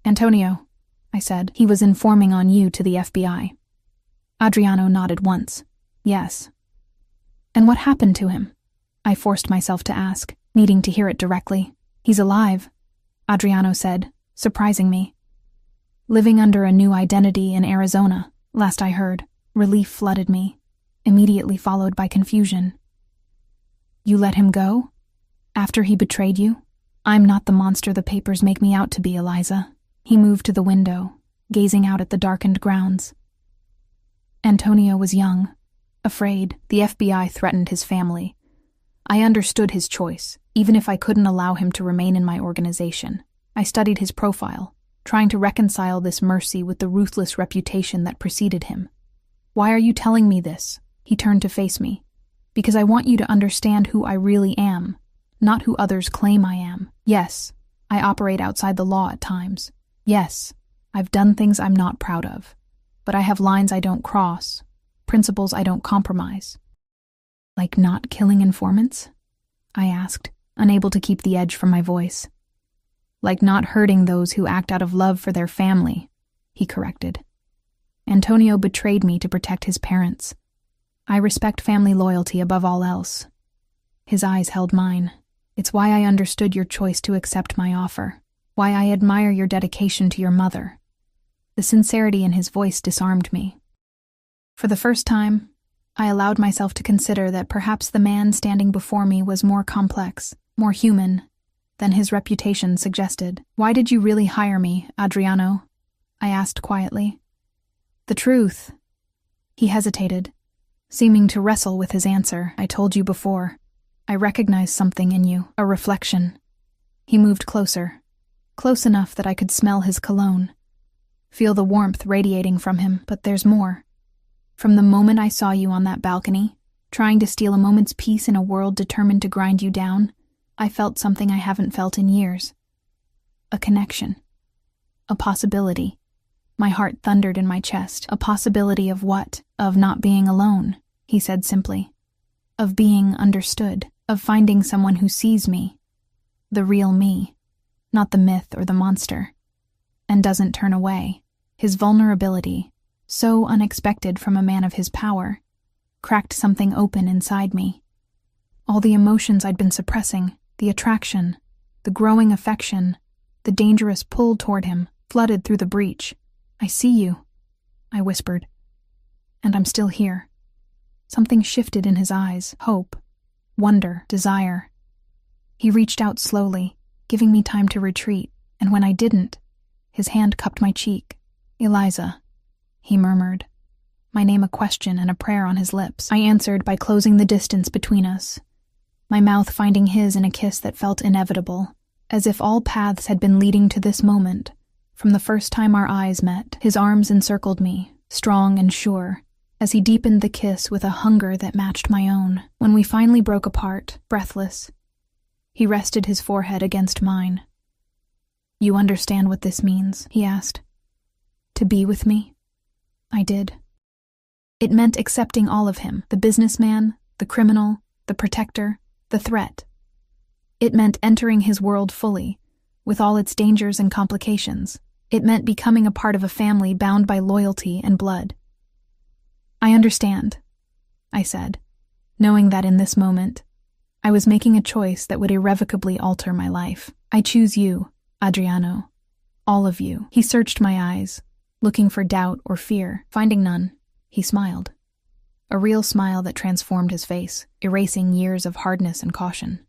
Antonio, I said, he was informing on you to the FBI. Adriano nodded once. Yes. And what happened to him? I forced myself to ask, needing to hear it directly. He's alive, Adriano said, surprising me. Living under a new identity in Arizona, last I heard. Relief flooded me, immediately followed by confusion. You let him go? After he betrayed you? I'm not the monster the papers make me out to be, Eliza. He moved to the window, gazing out at the darkened grounds. Antonio was young, afraid. The FBI threatened his family. I understood his choice, even if I couldn't allow him to remain in my organization. I studied his profile, trying to reconcile this mercy with the ruthless reputation that preceded him. Why are you telling me this? He turned to face me. Because I want you to understand who I really am, not who others claim I am. Yes, I operate outside the law at times. Yes, I've done things I'm not proud of. But I have lines I don't cross, principles I don't compromise. Like not killing informants? I asked, unable to keep the edge from my voice. Like not hurting those who act out of love for their family, he corrected. Antonio betrayed me to protect his parents. I respect family loyalty above all else. His eyes held mine. It's why I understood your choice to accept my offer, why I admire your dedication to your mother. The sincerity in his voice disarmed me. For the first time, I allowed myself to consider that perhaps the man standing before me was more complex, more human, than his reputation suggested. Why did you really hire me, Adriano? I asked quietly. The truth. He hesitated, seeming to wrestle with his answer. I told you before. I recognized something in you, a reflection. He moved closer, close enough that I could smell his cologne, feel the warmth radiating from him, but there's more. From the moment I saw you on that balcony, trying to steal a moment's peace in a world determined to grind you down, I felt something I haven't felt in years. A connection. A possibility. My heart thundered in my chest. A possibility of what? Of not being alone, he said simply. Of being understood. Of finding someone who sees me. The real me. Not the myth or the monster. And doesn't turn away. His vulnerability, so unexpected from a man of his power, cracked something open inside me. All the emotions I'd been suppressing, the attraction, the growing affection, the dangerous pull toward him, flooded through the breach. "I see you," I whispered. "And I'm still here." Something shifted in his eyes, hope, wonder, desire. He reached out slowly, giving me time to retreat, and when I didn't, his hand cupped my cheek. "Eliza," he murmured, my name a question and a prayer on his lips. I answered by closing the distance between us, my mouth finding his in a kiss that felt inevitable, as if all paths had been leading to this moment. From the first time our eyes met, his arms encircled me, strong and sure, as he deepened the kiss with a hunger that matched my own. When we finally broke apart, breathless, he rested his forehead against mine. "You understand what this means?" he asked. "To be with me?" I did. It meant accepting all of him, the businessman, the criminal, the protector, the threat. It meant entering his world fully, with all its dangers and complications. It meant becoming a part of a family bound by loyalty and blood. "I understand," I said, knowing that in this moment, I was making a choice that would irrevocably alter my life. "I choose you, Adriano. All of you." He searched my eyes, looking for doubt or fear. Finding none, he smiled. A real smile that transformed his face, erasing years of hardness and caution.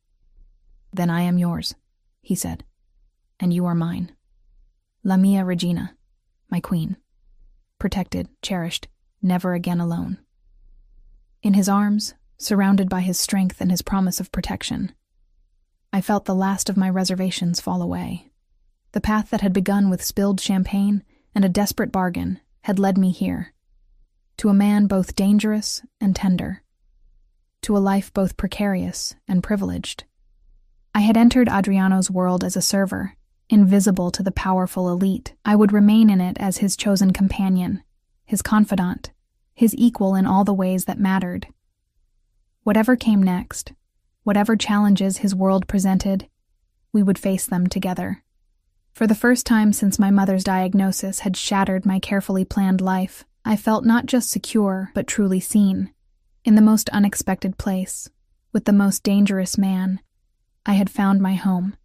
"Then I am yours," he said, "and you are mine. La mia regina, my queen. Protected, cherished, never again alone." In his arms, surrounded by his strength and his promise of protection, I felt the last of my reservations fall away. The path that had begun with spilled champagne and a desperate bargain had led me here, to a man both dangerous and tender, to a life both precarious and privileged. I had entered Adriano's world as a server, invisible to the powerful elite. I would remain in it as his chosen companion, his confidant, his equal in all the ways that mattered. Whatever came next, whatever challenges his world presented, we would face them together. For the first time since my mother's diagnosis had shattered my carefully planned life, I felt not just secure, but truly seen. In the most unexpected place, with the most dangerous man, I had found my home.